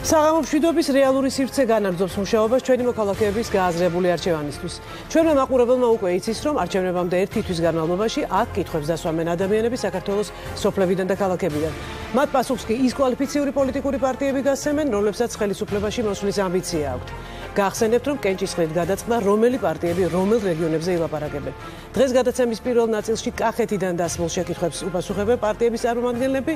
საღამო მშვიდობის რეალური სივრცე განაგრძობს მუშაობას ჩვენი მოქალაქეების გააზრებული არჩევანისთვის. ჩვენმა მაყურებელმა უკვე იცის, რომ არჩევნებამდე ერთი თვის განმავლობაში აქ კითხვებს დასვამენ ადამიანები საქართველოს სოფლებიდან და ქალაქებიდან. მათ პასუხს კი ის კვალიფიციური პოლიტიკური პარტიები გასცემენ, რომლებსაც ხელისუფლებაში მოსვლის ამბიცია აქვთ. გახსენებთ, რომ კენჭისყრით გადაწყდა რომელი პარტიები რომელ რეგიონებზე ილაპარაკებენ. დღეს გადაცემის პირველ ნაწილში კახეთიდან დასმულ შეკითხვებს უპასუხებენ პარტიების წარმომადგენლები,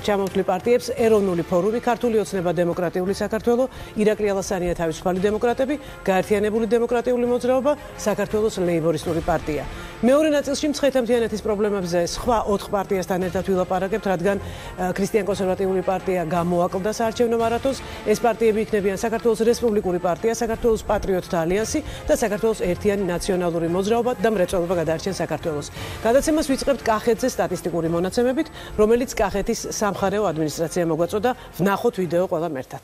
ჩამოთვლილ პარტიებს ეროვნული ფორუმი, ქართული ოცნება დემოკრატიული საქართველო, ირაკლი ალასანია თავისუფალი დემოკრატები, გაერთიანებული დემოკრატიული მოძრაობა, საქართველოს ლეიბორისტული პარტია. მეორე ნაწილში მცხეთა-მთიანეთის პრობლემებზე სხვა 4 პარტიასთან ერთად ვილაპარაკებთ, რადგან ქრისტიან-კონსერვატიული პარტია გამოაკლდა საარჩევნო მარათონს. ეს პარტიები იქნებიან საქართველოს რესპუბლიკური პარტია, საქართველოს პატრიოტთა ალიანსი და საქართველოს ერთიანი ნაციონალური მოძრაობა და მრეწველობა გადაარჩენ საქართველოს. გადაცემას ვიწყებთ კახეთზე სტატისტიკური მონაცემებით, რომელიც კახეთის სამხარეო ადმინისტრაციამ მოგვაწოდა. ვნახოთ ვიდეო ყველამ ერთად.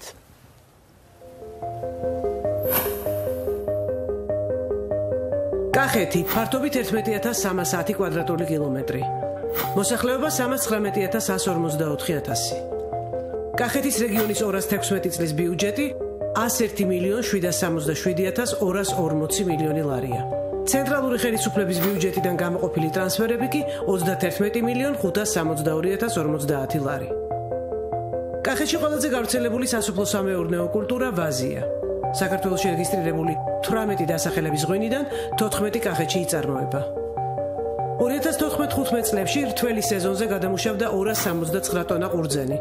კახეთი ფართობით 11.310 კვადრატული კილომეტრი. მოსახლეობა 319.144,000. კახეთის რეგიონის 216 წლის ბიუჯეტი 101.767.240 მილიონი ლარია. ცენტრალური ხელისუფლების ბიუჯეტიდან გამოყოფილი ტრანსფერები კი 31.562.050 ლარი. კახეთში ყველაზე გავრცელებული სასოფლო-სამეურნეო კულტურა ვაზია. საქართველოს რეგისტრირებული 18 დასახელების ღვინიდან 14 კახეთში იწარმოება. 2014-15 წლებში რთველი სეზონზე გადამუშავდა 269 ტონა ყურძენი.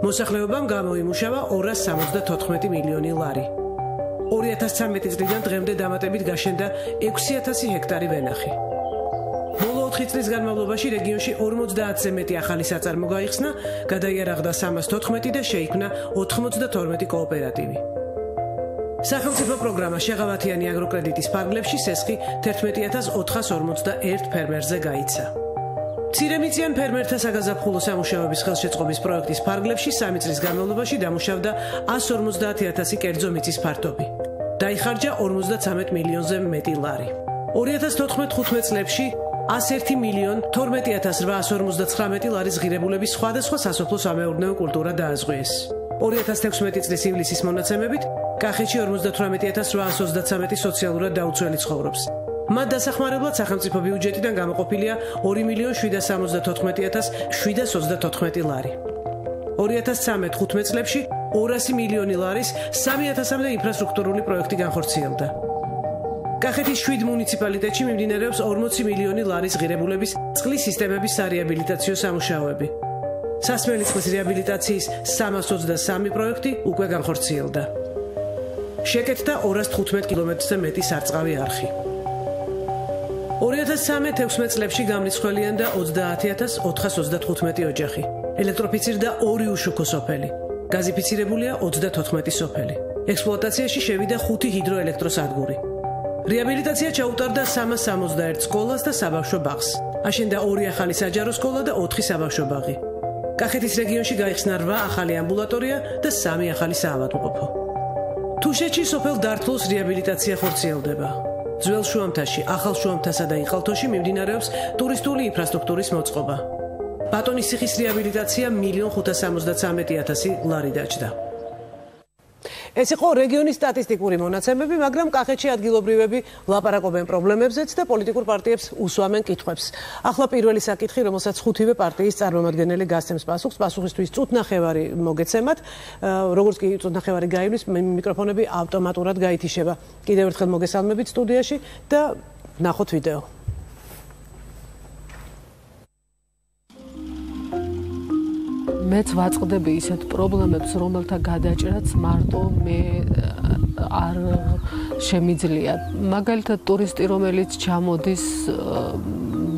მოსახლეობამ გამოიმუშავა 274 მილიონი ლარი. 2013 წლიდან დღემდე დამატებით გაშენდა 6000 ჰექტარი ვენახი. ბოლო 4 წლის განმავლობაში რეგიონში 50-ზე მეტი ახალი საწარმო გაიხსნა, გადაიარაღდა 314 და შეიქმნა 92 კოოპერატივი. სახელმწიფო პროგრამა შეღავათიანი აგროკრედიტის ფარგლებში სესხი 11441 ფერმერზე გაიცა. მცირემიწიან ფერმერთა საგაზაფხულო სამუშაოების ხელშეწყობის პროექტის ფარგლებში 3 წლის განმავლობაში დამუშავდა 150,000 კერძო მიწის ფართობი. დაიხარჯა 53 მილიონზე მეტი ლარი. 2014-15 წლებში 101.12.859 ლარის ღირებულების სხვადასხვა სასოფლო-სამეურნეო კულტურა დააზღვიეს. 2016 წლის ივლისის მონაცემებით კახეთში 58.833 სოციალურად დაუცველი ცხოვრობს. მათ დასახმარებლად სახელმწიფო ბიუჯეტიდან გამოყოფილია 2.714.724 ლარი. 2013-15 წლებში 200 მილიონი ლარის 3000-მდე ინფრასტრუქტურული პროექტი განხორციელდა. კახეთის 7 მუნიციპალიტეტში მიმდინარეობს 40 მილიონი ლარის ღირებულების წყლის სისტემების სარეაბილიტაციო სამუშაოები. სასმელი წყლის რეაბილიტაციის 323 პროექტი უკვე განხორციელდა. შეკეთდა 215 კილომეტრზე მეტი სარწყავი არხი. 2013-16 წლებში გამრიცხველიანდა 30.425 ოჯახი. ელექტროფიცირდა 2 უშუქო სოფელი. გაზიფიცირებულია 34 სოფელი. ექსპლუატაციაში შევიდა 5 ჰიდროელექტროსადგური. რეაბილიტაცია ჩაუტარდა 361 სკოლას და საბავშვო ბაღს. აშენდა 2 ახალი საჯარო სკოლა და 4 საბავშვო ბაღი. კახეთის რეგიონში გაიხსნა 8 ახალი ამბულატორია და 3 ახალი საავადმყოფო. თუშეთში სოფელ დართლოს რეაბილიტაცია ხორციელდება. ძველ შუამთაში, ახალ შუამთასა და იყალთოში მიმდინარეობს ტურისტული ინფრასტრუქტურის მოწყობა. ბატონის ციხის რეაბილიტაცია 1.573.000 ლარი დაჯდა. ეს იყო რეგიონის სტატისტიკური მონაცემები, მაგრამ კახეთში ადგილობრივები ლაპარაკობენ პრობლემებზეც და პოლიტიკურ პარტიებს უსვამენ კითხვებს. ახლა პირველი საკითხი, რომელსაც 5-ვე პარტიის წარმომადგენელი გასცემს პასუხს, პასუხისთვის წუთნახევარი მოგეცემათ. როგორც კი წუთნახევარი გაივლის, მიკროფონები ავტომატურად გაითიშება. კიდევ ერთხელ მოგესალმებით სტუდიაში და ნახოთ ვიდეო. მეც ვაწყდები ისეთ პრობლემებს, რომელთა გადაჭრაც მარტო მე არ შემიძლია. მაგალითად, ტურისტი, რომელიც ჩამოდის,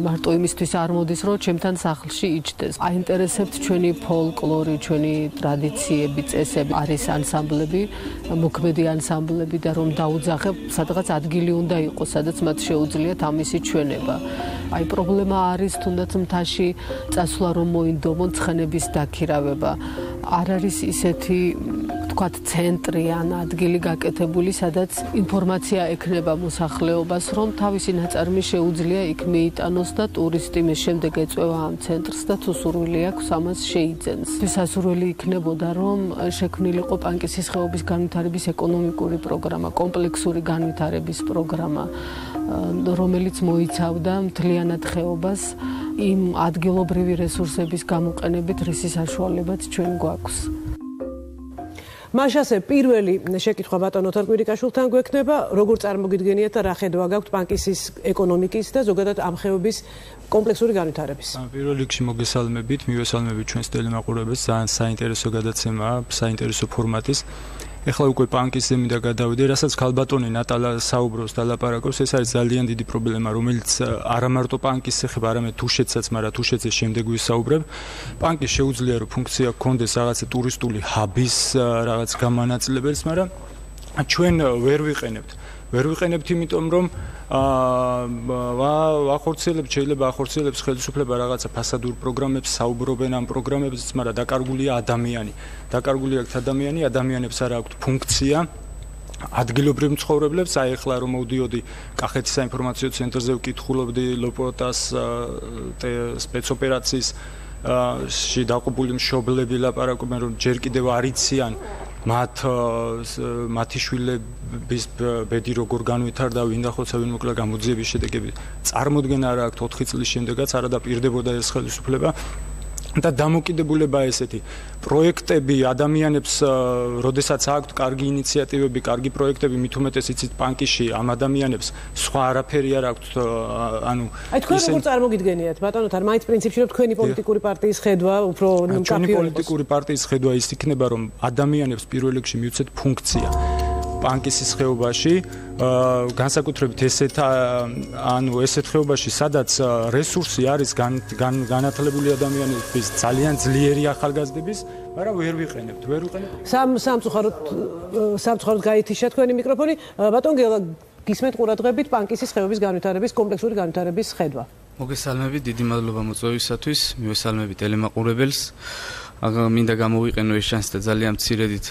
მარტო იმისთვის არ მოდის, რომ ჩემთან სახლში იჯდეს. აინტერესებთ ჩვენი ფოლკლორი, ჩვენი ტრადიციები, წესები. არის ანსამბლები, მოქმედი ანსამბლები და რომ დაუძახებ, სადღაც ადგილი უნდა იყოს, სადაც მათ შეუძლიათ ამისი ჩვენება. აი პრობლემა არის თუნდაც მთაში წასვლა, რომ მოინდომონ ცხენების დაქირავება. არ არის ისეთი თქვათ ცენტრი ან ადგილი გაკეთებული, სადაც ინფორმაცია ექნება მოსახლეობას, რომ თავისი ნაწარმი შეუძლია იქ მიიტანოს და ტურისტი მის შემდეგ ეწევა ამ ცენტრს და თუ სურვილი აქვს ამას შეიძენს. შესაძლებელი იქნებოდა, რომ შექმნილიყო პანკისის ხეობის განვითარების ეკონომიკური პროგრამა, კომპლექსური განვითარების პროგრამა, რომელიც მოიცავდა მთლიანად ხეობას იმ ადგილობრივი რესურსების გამოყენებით, რისი საშუალებაც ჩვენ გვაქვს. მაშასე პირველი შეკითხვა ბატონო თარკვირიკაშვილთან გვექნება, როგორ წარმოგიდგენიათ და რა ხედვა გაქვთ პანკისის ეკონომიკის და ზოგადად ამ ხეობის კომპლექსური განვითარების? პირველ რიგში მოგესალმებით, მივესალმებით ჩვენს ტელემაყურებელს, ძალიან საინტერესო გადაცემაა, საინტერესო ფორმატის. ეხლა უკვე პანკის ზემინდა გადავიდე, რასაც ქალბატონი ნატალა საუბრობს და ლაპარაკობს, ეს არის ძალიან დიდი პრობლემა, რომელიც არა მარტო პანკის ეხება, არამედ თუშეთსაც, მაგრამ თუშეთის შემდეგ ვისაუბრებ. პანკის შეუძლია რომ ფუნქცია ჰქონდეს რაღაცა ტურისტული ჰაბის რაღაც გამანაწილებელს, მაგრამ ჩვენ ვერ ვიყენებთ. ვერ ვიყენებთ იმიტომ რომ ახორციელებთ, შეიძლება ახორციელებს ხელისუფლება რაღაცა ფასადურ პროგრამებს, საუბრობენ ამ პროგრამებზეც, მაგრამ დაკარგულია ადამიანი. დაკარგული აქვს ადამიანი, ადამიანებს არა აქვთ ფუნქცია. ადგილობრივ მცხოვრებლებს, აი ახლა რომ მოვდიოდი კახეთის საინფორმაციო ცენტრზე ვკითხულობდი ლოპოტას სპეცოპერაციის ში დაყობული მშობლები ლაპარაკობენ რომ ჯერ კიდევ არ იციან მათი შვილების ბედი როგორ განვითარდა, ვინ დახოცა, ვინ მოკლა, გამოძიების შედეგები წარმოდგენა არ აქვს 4 წლის შემდეგაც არ დაპირდებოდა ეს ხელისუფლება. და დამოკიდებულება ესეთი პროექტები ადამიანებს, როდესაც აქვთ კარგი ინიციატივები, კარგი პროექტები, მით უმეტეს იცით პანკისში ამ ადამიანებს სხვა არაფერი არ აქვთ, ანუ აი თქვენ როგორ წარმოგიდგენიათ ბატონო თან, მაინც პრინციპში რომ თქვენი პოლიტიკური პარტიის ხედვა უფრო ჩვენი პოლიტიკური პარტიის ხედვა ის იქნება, რომ ადამიანებს პირველ რიგში მივცეთ ფუნქცია პანკისის ხეობაში, განსაკუთრებით ესეთ ხეობაში, სადაც რესურსი არის განათლებული ადამიანების, ძალიან ძლიერი ახალგაზრდების, მაგრამ ვერ ვიყენებთ. სამწუხაროდ გაითიშა თქვენი მიკროფონი. ბატონ გელა, გისმენთ ყურადღებით პანკისის ხეობის განვითარების, კომპლექსური განვითარების ხედვა. მოგესალმებით, დიდი მადლობა მოწვევისათვის, მივესალმებით ტელემაყურებელს. მინდა გამოვიყენო ეს შანსი და ძალიან მცირედით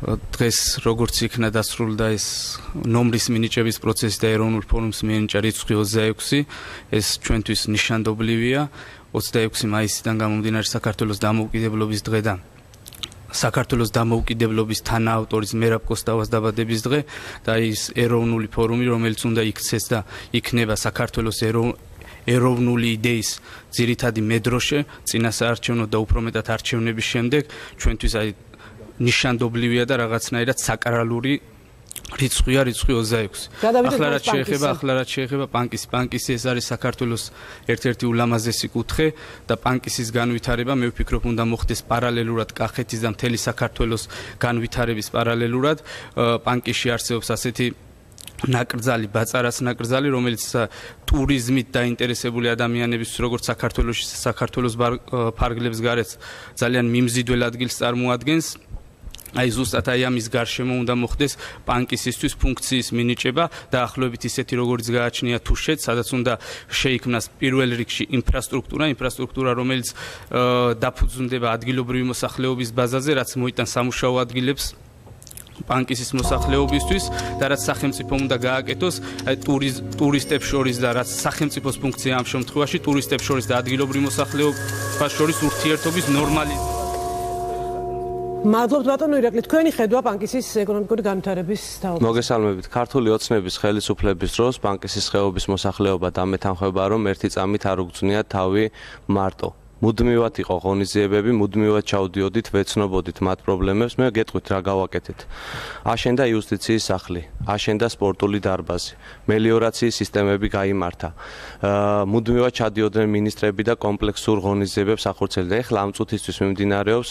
დღეს როგორც იქნა დასრულდა ეს ნომრის მინიჭების პროცესი და ეროვნულ ფორუმს მინიჭა რიცხვი 26, ეს ჩვენთვის ნიშანდობლივია. 26 მაისიდან გამომდინარე საქართველოს დამოუკიდებლობის დღე და საქართველოს დამოუკიდებლობის თანაავტორის მერაბ კოსტავას დაბადების დღე და ის ეროვნული ფორუმი, რომელიც უნდა იქცეს და იქნება საქართველოს ეროვნული იდეის ძირითადი მედროშე წინასაარჩევნო და უფრო მეტად არჩევნების შემდეგ ჩვენთვის აი ნიშანდობლივია და რაღაცნაირად საკრალური რიცხვია, რიცხვი 26. ახლა რაც შეეხება პანკისი ეს არის საქართველოს ერთ-ერთი ულამაზესი კუთხე და პანკისის განვითარება მე ვფიქრობ უნდა მოხდეს პარალელურად კახეთის და მთელი საქართველოს განვითარების პარალელურად. პანკისში არსებობს ასეთი ნაკრძალი, ბაწარას ნაკრძალი, რომელიც ტურიზმით დაინტერესებული ადამიანების, როგორც საქართველოს ფარგლებს გარეთ ძალიან მიმზიდველ ადგილს წარმოადგენს. აი ზუსტად აი ამის გარშემო უნდა მოხდეს პანკისისთვის ფუნქციის მინიჭება და ახლობით ისეთი როგორც გააჩნია თუშეთს, სადაც უნდა შეიქმნას პირველ რიგში ინფრასტრუქტურა, რომელიც დაფუძნდება ადგილობრივი მოსახლეობის ბაზაზე, რაც მოიტანს სამუშაო ადგილებს პანკისის მოსახლეობისთვის და რაც სახელმწიფო უნდა გააკეთოს ტურისტებს შორის და რაც სახელმწიფოს ფუნქცია ამ შემთხვევაში ტურისტებს შორის და ადგილობრივ მოსახლეობას შორის ურთიერთობის ნორმალიზაცია. მადლობთ ბატონო ირაკლი, თქვენი ხედვა პანკისის ეკონომიკური განვითარების თაობაზე. მოგესალმებით. ქართული ოცნების ხელისუფლების დროს პანკისის ხეობის მოსახლეობა დამეთანხმება, რომ ერთი წამით არ უგზნია თავი მარტო. მუდმივად იყო ღონისძიებები, მუდმივად ჩავდიოდით, ვეცნობოდით მათ პრობლემებს, მე გეტყვით რა გავაკეთეთ. აშენდა იუსტიციის სახლი, აშენდა სპორტული დარბაზი, მელიორაციის სისტემები გაიმართა. მუდმივად ჩადიოდნენ მინისტრები და კომპლექსურ ღონისძიებებს ახორციელებდნენ. ეხლა ამ წუთისთვის მიმდინარეობს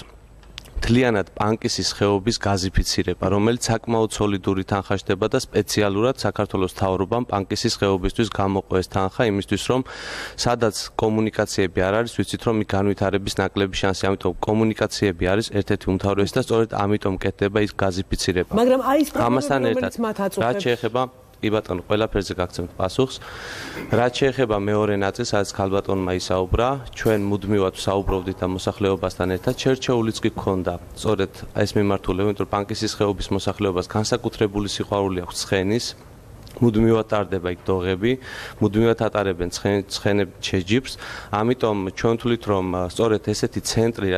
მთლიანად პანკისის ხეობის გაზიფიცირება, რომელიც საკმაოდ სოლიდური თანხა ხდება და სპეციალურად საქართველოს მთავრობამ პანკისის ხეობისთვის გამოყო ეს თანხა იმისთვის, რომ სადაც კომუნიკაციები არ არის, ვიცით რომ იქ განვითარების ნაკლები შანსი, ამიტომ კომუნიკაციები არის ერთ-ერთი უმთავრესი და სწორედ ამიტომ კეთდება ის გაზიფიცირება. მაგრამ აი ეს პრობლემა, რომელიც მათ აწუხებს. რაც შეეხება კი ბატონო, ყველაფერზე გაგცემთ პასუხს. რაც შეეხება მეორე ნაწილს, სადაც ქალბატონმა ისაუბრა, ჩვენ მუდმივად ვსაუბრობდით ამ მოსახლეობასთან ერთად, შერჩეულიც კი გქონდა. სწორედ ეს მიმართულება, იმიტომ რომ პანკისის ხეობის მოსახლეობას განსაკუთრებული სიყვარული აქვს ცხენის, მუდმივად ტარდება იქ დოღები, მუდმივად ატარებენ ცხენებს შეჯიბრს, ამიტომ ჩვენ ვთვლით, რომ სწორედ ესეთი ცენტრი,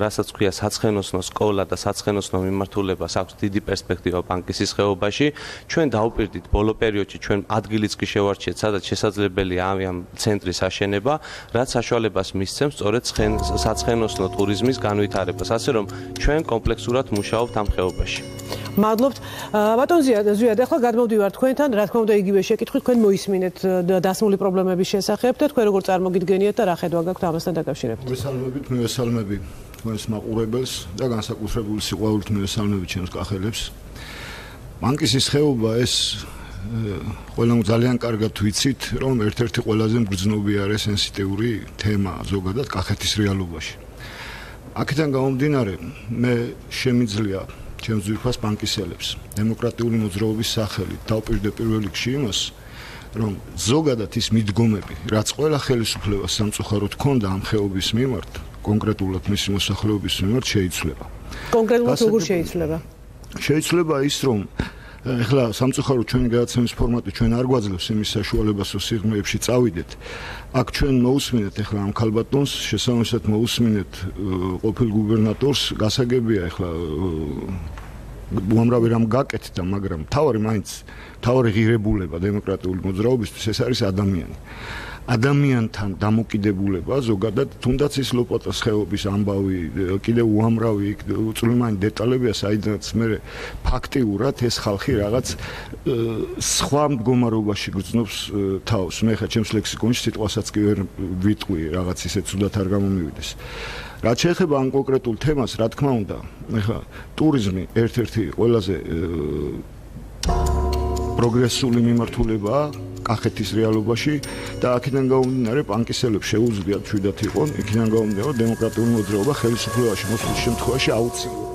რასაც ქვია საცხენოსნო სკოლა და საცხენოსნო მიმართულებას აქვს დიდი პერსპექტივა პანკისის ხეობაში, ჩვენ დავუპირდით ბოლო პერიოდში ჩვენ ადგილიც კი შევარჩიეთ, სადაც შესაძლებელია ამ ცენტრის აშენება, რაც საშუალებას მისცემს სწორედ საცხენოსნო ტურიზმის განვითარებას, ასე რომ ჩვენ კომპლექსურად მუშაობთ ამ ხეობაში. მადლობთ. ბატონ ზვიად, ახლა გადმოვდივართ თქვენთან, რა თქმა უნდა, იგივე შეკითხვით თქვენ მოისმინეთ დასმული პრობლემების შესახებ და თქვენ როგორ წარმოგიდგენიათ და რა ხედვა გაქვთ ამასთან დაკავშირებით? მივესალმებით თქვენს მაყურებელს და განსაკუთრებული სიყვარულით მივესალმებით ჩემს კახელებს. პანკისის ხეობა ეს ყველამ ძალიან კარგად ვიცით, რომ ერთ-ერთი ყველაზე მგრძნობიარე სენსიტიური თემა ზოგადად კახეთის რეალობაში. აქედან გამომდინარე, მე შემიძლია ჩემს ძვირფას პანკისელებს დემოკრატიული მოძრაობის სახელით დავპირდე პირველ რიგში იმას, რომ ზოგადად ის მიდგომები, რაც ყველა ხელისუფლებას სამწუხაროდ ჰქონდა ამ ხეობის მიმართ, კონკრეტულად მისი მოსახლეობის მიმართ შეიცვლება. კონკრეტულად როგორ შეიცვლება? შეიცვლება ის, რომ ეხლა სამწუხაროდ ჩვენი გადაცემის ფორმატი ჩვენ არ გვაძლევს იმის საშუალებას, რომ სიღრმეებში წავიდეთ. აქ ჩვენ მოусმინეთ ეხლა ამ ქალბატონს, შესაბამისად მოусმინეთ ყოფილ გუბერნატორს, გასაგებია ეხლა უამრავი რამ გაკეთდა, მაგრამ თავარი ღირებულება დემოკრატიული მოძრაობისთვის ეს არის ადამიანი. ადამიანთან დამოკიდებულება ზოგადად თუნდაც ის ლოპოტას ხეობის ამბავი კიდევ უამრავი უწვრილმანი დეტალებია, საიდანაც მე ფაქტიურად ეს ხალხი რაღაც სხვა მდგომარეობაში გრძნობს თავს. მე ხა ჩემს ლექსიკონში სიტყვასაც კი ვერ ვიტყვი, რაღაც ისე ცუდად არ გამომივიდეს. რაც შეეხება ამ კონკრეტულ თემას, რა თქმა უნდა, ეხლა ტურიზმი ერთ-ერთი ყველაზე პროგრესული მიმართულებაა კახეთის რეალობაში და აქედან გამომდინარე პანკისელებს შეუძლიათ შვიდათ იყონ, იქიდან გამომდინარე დემოკრატიული მოძრაობა ხელისუფლებაში მოსვლის შემთხვევაში აუცილებლად.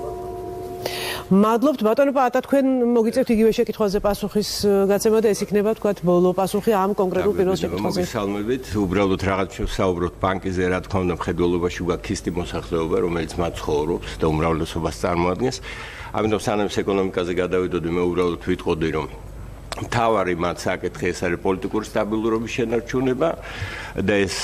მადლობთ ბატონო პაატა, თქვენ მოგიწევთ იგივე შეკითხვაზე პასუხის გაცემა და ეს იქნება თქვათ ბოლო პასუხი ამ კონკრეტულ პირველ შეკითხვაზე. მოგესალმებით, უბრალოდ რაღაც შევსაუბროთ პანკიზე, რა თქმა უნდა, მხედველობაში გვაქისტი მოსახლეობა, რომელიც მათ ცხოვრობს და უმრავლესობას წარმოადგენს. ამიტომ სანამ ეკონომიკაზე გადავიდოდი, მე უბრალოდ ვიტყოდი, რომ მთავარი მათ საკითხი ეს არის პოლიტიკური სტაბილურობის შენარჩუნება და ეს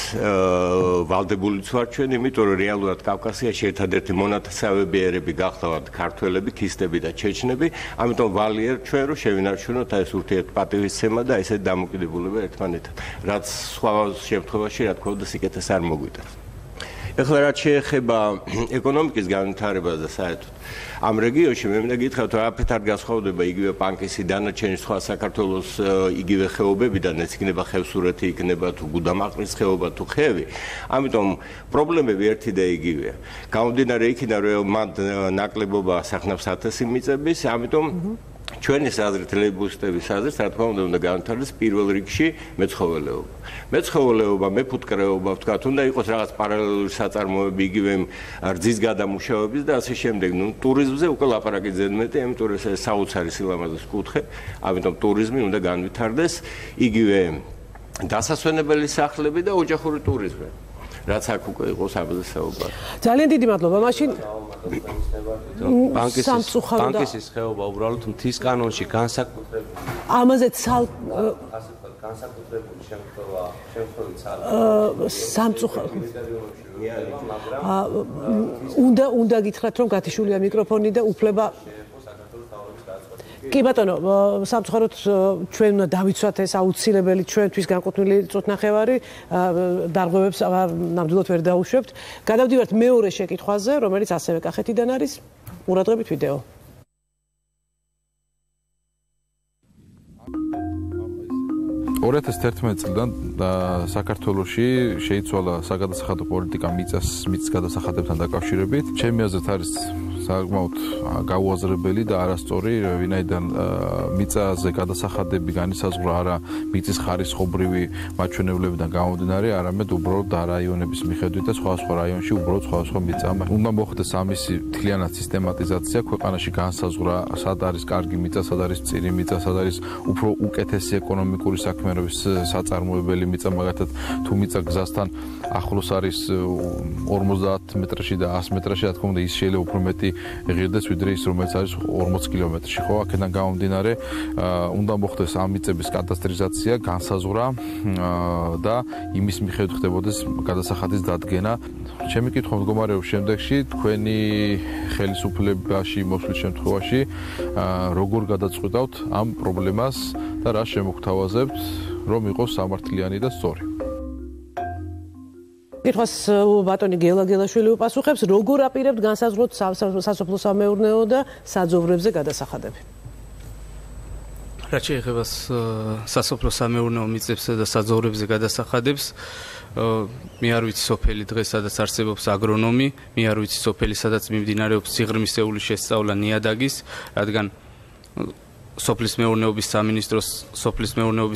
ვალდებულიც ვარ ჩვენ, იმიტომ რომ რეალურად კავკასიაში ერთადერთი მონათესავები ერები გახლავთ ქართველები, ქისტები და ჩეჩნები, ამიტომ ვალიერ ჩვენ რომ შევინარჩუნოთ ეს ურთიერთპატივისცემა და ესეთ დამოკიდებულება ერთმანეთთან, რაც სხვა შემთხვევაში რა თქმა უნდა სიკეთეს არ მოგვიტანს. ეხლა რაც შეეხება ეკონომიკის განვითარებას და საერთოდ ამ რეგიონში მე მინდა გითხრათ, რომ არაფერთ არ განსხვავდება იგივე პანკისი დანარჩენი სხვა საქართველოს იგივე ხეობებიდან, ეს იქნება ხევსურეთი, იქნება თუ გუდამაყრის ხეობა თუ ხევი. ამიტომ პრობლემები ერთი და იგივეა. გამომდინარე იქიდან, რომ მათ ნაკლებობა სახნავს 1000 მიწების, ამიტომ ჩვენი საზრით ლეიბლისტების საზრით, რა თქმა უნდა განვითარდეს პირველ რიგში მეცხოველეობა. მეცხოველეობა, მეფუტკრეობა, ვთქვათ, უნდა იყოს რაღაც პარალელური საწარმოები იგივე რძის გადამუშავების და ასე შემდეგ. ნუ ტურიზმზე უკვე ლაპარაკი ზედმეტი, ამიტომ ეს საოცარი სილამაზის კუთხე, ამიტომ ტურიზმი უნდა განვითარდეს, იგივე დასასვენებელი სახლები და ოჯახური ტურიზმი. რაც აქ უკვე იყო საბაზო საუბარი. ძალიან დიდი მადლობა. მაშინ პანკისის ხეობა უბრალოდ მთის კანონში განსაკუთრებული. ამაზე განსაკუთრებული შემთხვევაა, უნდა გითხრათ, რომ გათიშულია მიკროფონი და უფლება კი ბატონო, სამწუხაროდ ჩვენ უნდა დავიცვათ ეს აუცილებელი ჩვენთვის განკუთვნილი წუთნახევარი, დარღვევებს ნამდვილად ვერ დაუშვებთ. გადავდივართ მეორე შეკითხვაზე, რომელიც ასევე კახეთიდან არის. ყურადღებით ვიდეო. წლიდან საქართველოში შეიცვალა საგადასახადო პოლიტიკა მიწის გადასახადებთან დაკავშირებით. ჩემი აზრით არის საკმაოდ გაუაზრებელი და არასწორი, ვინაიდან მიწაზე გადასახადები განისაზღვრა არა მიწის ხარისხობრივი მაჩვენებლებიდან გამომდინარე, არამედ უბრალოდ რაიონების მიხედვით და სხვადასხვა რაიონში უბრალოდ სხვადასხვა მიწა. უნდა მოხდეს ამისი მთლიანად სისტემატიზაცია, ქვეყანაში განსაზღვრა, სად არის კარგი მიწა, სად არის მწირი მიწა, სად არის უფრო უკეთესი ეკონომიკური საქმიანობის საწარმოებელი მიწა, მაგათაც თუ მიწა გზასთან ახლოს არის 50 მეტრში და 100 მეტრში, რა თქმა უნდა, ის შეიძლება უფრო მეტი ღირდეს, ვიდრე ის, რომელიც არის 40 კილომეტრში, ხო? აქედან გამომდინარე, უნდა მოხდეს ამ მიწების კადასტრიზაცია, განსაზღვრა და იმის მიხედვით ხდებოდეს გადასახადის დადგენა. ჩემი კითხვა მდგომარეობს შემდეგში, თქვენი ხელისუფლებაში მოსვლის შემთხვევაში, როგორ გადაწყვეტავთ ამ პრობლემას და რა შემოგთავაზებთ, რომ იყოს სამართლიანი და სწორი. კითხვას ბატონი გელაგელაშვილი უპასუხებს, როგორ აპირებთ განსაზღვროთ სასოფლო-სამეურნეო და საძოვრებზე გადასახადები? რაც შეეხება სასოფლო-სამეურნეო მიწებსა და საძოვრებზე გადასახადებს, მე არ ვიცი სოფელი დღეს სადაც არსებობს აგრონომი, მე არ ვიცი სოფელი სადაც მიმდინარეობს სიღრმისეული შესწავლა ნიადაგის, რადგან სოფლის მეურნეობის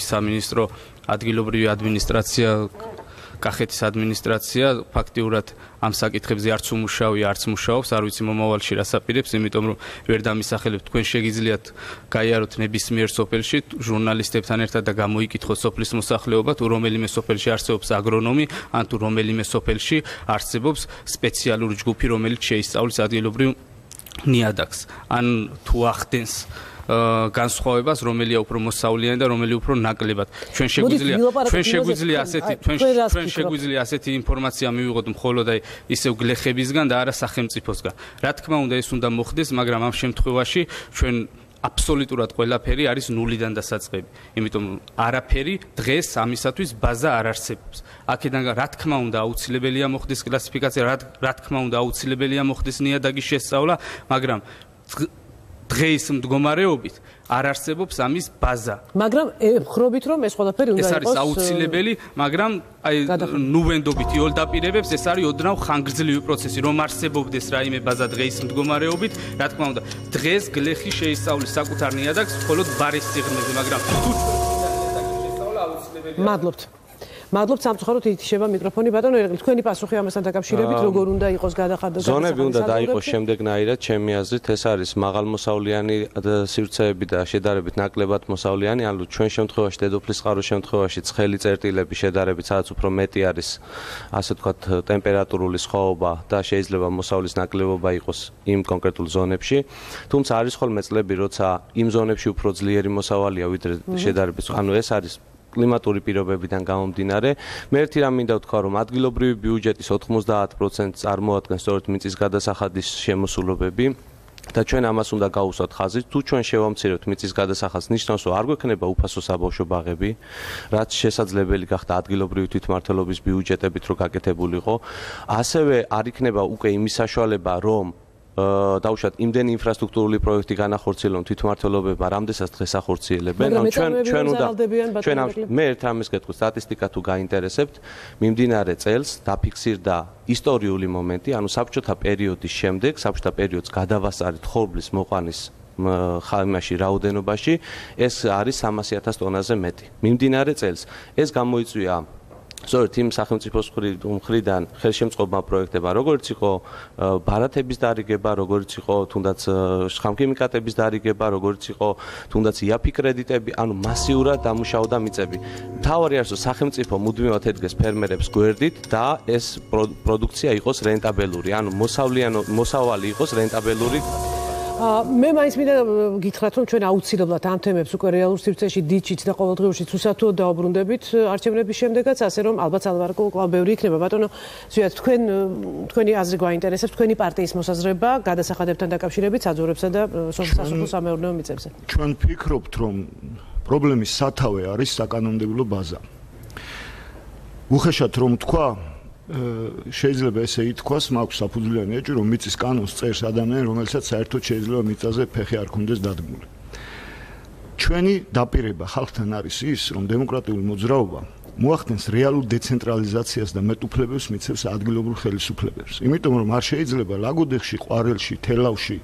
სამინისტრო ადგილობრივი ადმინისტრაცია კახეთის ადმინისტრაცია ფაქტიურად ამ საკითხებზე არც უმუშავია, არც მუშაობს, არ ვიცი მომავალში რას აპირებს, იმიტომ რომ ვერ დამისახელებთ, თქვენ შეგიძლიათ გაიაროთ ნებისმიერ სოფელში ჟურნალისტებთან ერთად და გამოიკითხოთ სოფლის მოსახლეობა, თუ რომელიმე სოფელში არსებობს აგრონომი, ან თუ რომელიმე სოფელში არსებობს სპეციალური ჯგუფი, რომელიც შეისწავლის ადგილობრივ ნიადაგს, ან თუ ახდენს განსხვავებას, რომელია უფრო მოსავლიანი და რომელი უფრო ნაკლებად. ჩვენ შეგვიძლია ასეთი ინფორმაცია მივიღოთ მხოლოდ აი ისევ გლეხებისგან და არა სახელმწიფოსგან. რა თქმა უნდა, ეს უნდა მოხდეს, მაგრამ ამ შემთხვევაში ჩვენ აბსოლუტურად ყველაფერი არის ნულიდან დასაწყები. იმიტომ არაფერი დღეს ამისათვის ბაზა არ არსებობს. აქედან რა თქმა უნდა აუცილებელია მოხდეს კლასიფიკაცია, რა თქმა უნდა აუცილებელია მოხდეს ნიადაგის შესწავლა, მაგრამ დღეის მდგომარეობით არ არსებობს ამის ბაზა. მაგრამ ხრობით რომ ეს ყველაფერი უნდა იყოს. ეს არის აუცილებელი, მაგრამ აი ნუვენდობით იოლ დაპირებებს ეს არის ოდნავ ხანგრძლივი პროცესი, რომ არსებობდეს რაიმე ბაზა დღეის მდგომარეობით, რა თქმა უნდა, დღეს გლეხი შეისწავლის საკუთარ ნიადაგს მხოლოდ ბარის სიღრმეზე, მაგრამ თუ შესწავლა აუცილებელია. მადლობთ სამწუხაროდ ითიშება მიკროფონი ბატონო ერგლი თქვენი პასუხი ამასთან დაკავშირებით როგორ უნდა იყოს გადახადა ზონები უნდა დაიყოს შემდეგნაირად ჩემი აზრით ეს არის მაღალმოსავლიანი სივრცეები და შედარებით ნაკლებად მოსავლიანი ანუ ჩვენ შემთხვევაში დედოფლის წყაროს შემთხვევაში ცხელი წერტილები შედარებით სადაც უფრო მეტი არის ასე ვთქვათ ტემპერატურული სხვაობა და შეიძლება მოსავლის ნაკლებობა იყოს იმ კონკრეტულ ზონებში თუმცა არის ხოლმე წლები როცა იმ ზონებში უფრო ძლიერი მოსავალია ვიდრე შედარებით ანუ ეს არის კლიმატური პირობებიდან გამომდინარე. მე ერთი რამ მინდა ვთქვა, რომ ადგილობრივი ბიუჯეტის 90% წარმოადგენს სწორედ მიწის გადასახადის შემოსულობები და ჩვენ ამას უნდა გავუსვათ ხაზით. თუ ჩვენ შევამცირებთ მიწის გადასახადს, ნიშნავს, რომ არ გვექნება უფასო საბავშვო ბაღები, რაც შესაძლებელი გახდა ადგილობრივი თვითმმართველობის ბიუჯეტებით რო გაკეთებულიყო. ასევე არ იქნება უკვე იმის საშუალება, რომ დაუშვათ იმდენი ინფრასტრუქტურული პროექტი განახორციელონ თვითმმართველობებმა, რამდენსაც დღეს ახორციელებენ. ჩვენ უნდა მე ერთ რამეს გეტყვი, სტატისტიკა თუ გაინტერესებთ, მიმდინარე წელს დაფიქსირდა ისტორიული მომენტი, ანუ საბჭოთა პერიოდის შემდეგ, საბჭოთა პერიოდს გადავასწარით ხორბლის მოყვანის ხალხში რაოდენობაში, ეს არის 300,000 ტონაზე მეტი. მიმდინარე წელს ეს გამოიწვია სწორედ იმ სახელმწიფოს მხრიდან ხელშემწყობმა პროექტებმა, როგორც იყო ბარათების დარიგება, როგორც იყო თუნდაც შხამქიმიკატების დარიგება, როგორც იყო თუნდაც იაფი კრედიტები, ანუ მასიურად დამუშავდა მიწები. მთავარი არის, რომ სახელმწიფო მუდმივად ედგეს ფერმერებს გვერდით და ეს პროდუქცია იყოს რენტაბელური, ანუ მოსავალი იყოს რენტაბელური. მე მაინც მინდა გითხრათ, რომ ჩვენ აუცილებლად ამ თემებს უკვე რეალურ სივრცეში დიჩით და ყოველდღიურში უსათუოდ დაუბრუნდებით არჩევნების შემდეგაც, ასე რომ ალბათ სალვარკო კვლავ ბევრი იქნება. ბატონო, ზვიად, თქვენი აზრი გვაინტერესებს, თქვენი პარტიის მოსაზრება გადასახადებთან დაკავშირებით საძოვრებსა და სასოფლო-სამეურნეო მიწებზე. ჩვენ ვფიქრობთ, რომ პრობლემის სათავე არის საკანონმდებლო ბაზა. უხეშად რომ თქვა შეიძლება ესე ითქვას, მაქვს საფუძვლიანი ეჭვი, რომ მიწის კანონს წერს ადამიანი, რომელსაც საერთოდ შეიძლება მიწაზე ფეხი არ ქონდეს დადგმული. ჩვენი დაპირება ხალხთან არის ის, რომ დემოკრატიული მოძრაობა მოახდენს რეალურ დეცენტრალიზაციას და მეტუფლებებს მიცემს ადგილობრივ ხელისუფლებებს. იმიტომ რომ არ შეიძლება ლაგოდეხში, ყვარელში, თელავში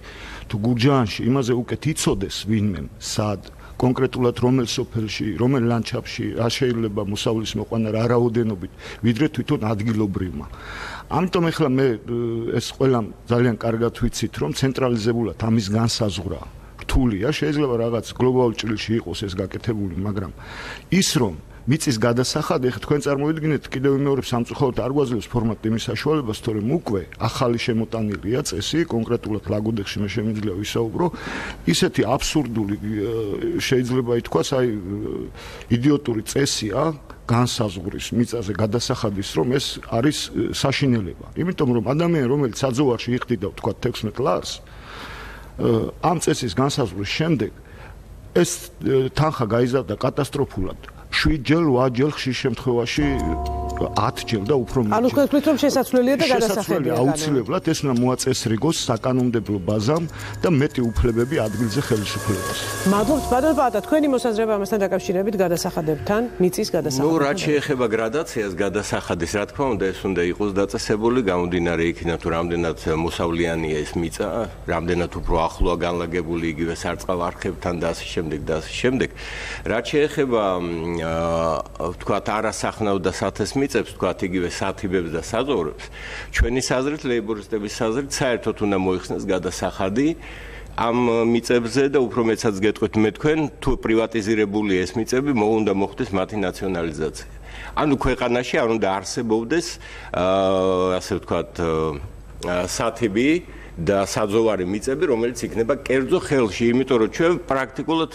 თუ გურჯაანში იმაზე უკეთ იცოდეს ვინმე სად კონკრეტულად რომელ სოფელში, რომელ ლანდშაფტში რა შეიძლება მოსავლის მოყვანა რა რაოდენობით, ვიდრე თვითონ ადგილობრივმა. ამიტომ ახლა მე ეს ყველა ძალიან კარგად ვიცით, რომ ცენტრალიზებულად ამის განსაზღვრა რთულია, შეიძლება რაღაც გლობალურ ჭრილში იყოს ეს გაკეთებული, მაგრამ ის რომ მიწის გადასახადი, ხა თქვენ წარმოიდგინეთ, კიდევ მეორე სამწუხაროდ არ გვაძლევს ფორმატი იმის საშუალებას, თორემ უკვე ახალი შემოტანილია წესი, კონკრეტულად ლაგოდეხში მე შემიძლია ვისაუბრო, ისეთი აბსურდული შეიძლება ითქვას, აი იდიოტური წესია განსაზღვრის მიწაზე გადასახადის, რომ ეს არის საშინელება. იმიტომ რომ ადამიანი, რომელიც საძოვარში იხდიდა, თქვა 16 ლარს, ამ წესის განსაზღვრის შემდეგ ეს თანხა გაიზარდა კატასტროფულად. 7 ჯერ, 8 ჯერ ხშირ შემთხვევაში 10 ჯერ და უფრო მეტი. ანუ თქვენ თქვით რომ შესაძლებელია და გადასახადია. შესაძლებელია აუცილებლად ეს უნდა მოაწესრიგოს საკანონმდებლო ბაზამ და მეტი უფლებები ადგილზე ხელისუფლებას. მადლობთ ბატონო პაატა, თქვენი მოსაზრება ამასთან დაკავშირებით გადასახადებთან, მიწის გადასახადებთან. ნუ რაც შეეხება გრადაციას გადასახადის, რა თქმა უნდა, ეს უნდა იყოს დაწესებული, გამომდინარე იქიდან თუ რამდენად მოსავლიანია ეს მიწა, რამდენად უფრო ახლოა განლაგებული იგივე სარწყავ არხებთან და ასე შემდეგ და ასე შემდეგ. რაც შეეხება ვთქვათ არასახნავ და სათეს მიწებს, ვთქვათ იგივე სათიბებს და საძოვრებს, ჩვენი საზრით, ლეიბორისტების საზრით, საერთოდ უნდა მოიხსნას გადასახადი ამ მიწებზე და უფრო მეცაც გეტყვით მე თქვენ, თუ პრივატიზირებული ეს მიწები, უნდა მოხდეს მათი ნაციონალიზაცია. ანუ ქვეყანაში არ უნდა არსებობდეს ასე ვთქვათ სათიბი და საძოვარი მიწები, რომელიც იქნება კერძო ხელში, იმიტომ რომ ჩვენ პრაქტიკულად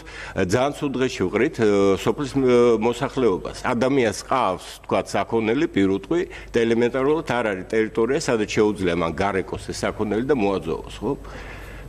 ძალიან ცუდ დღეში ვყრით სოფლის მოსახლეობას. ადამიანს ყავს, თქვათ, საქონელი, პირუტყვი და ელემენტარულად არ არის ტერიტორია, სადაც შეუძლია მან გარეკოს ეს საქონელი და მოაძოვოს, ხო?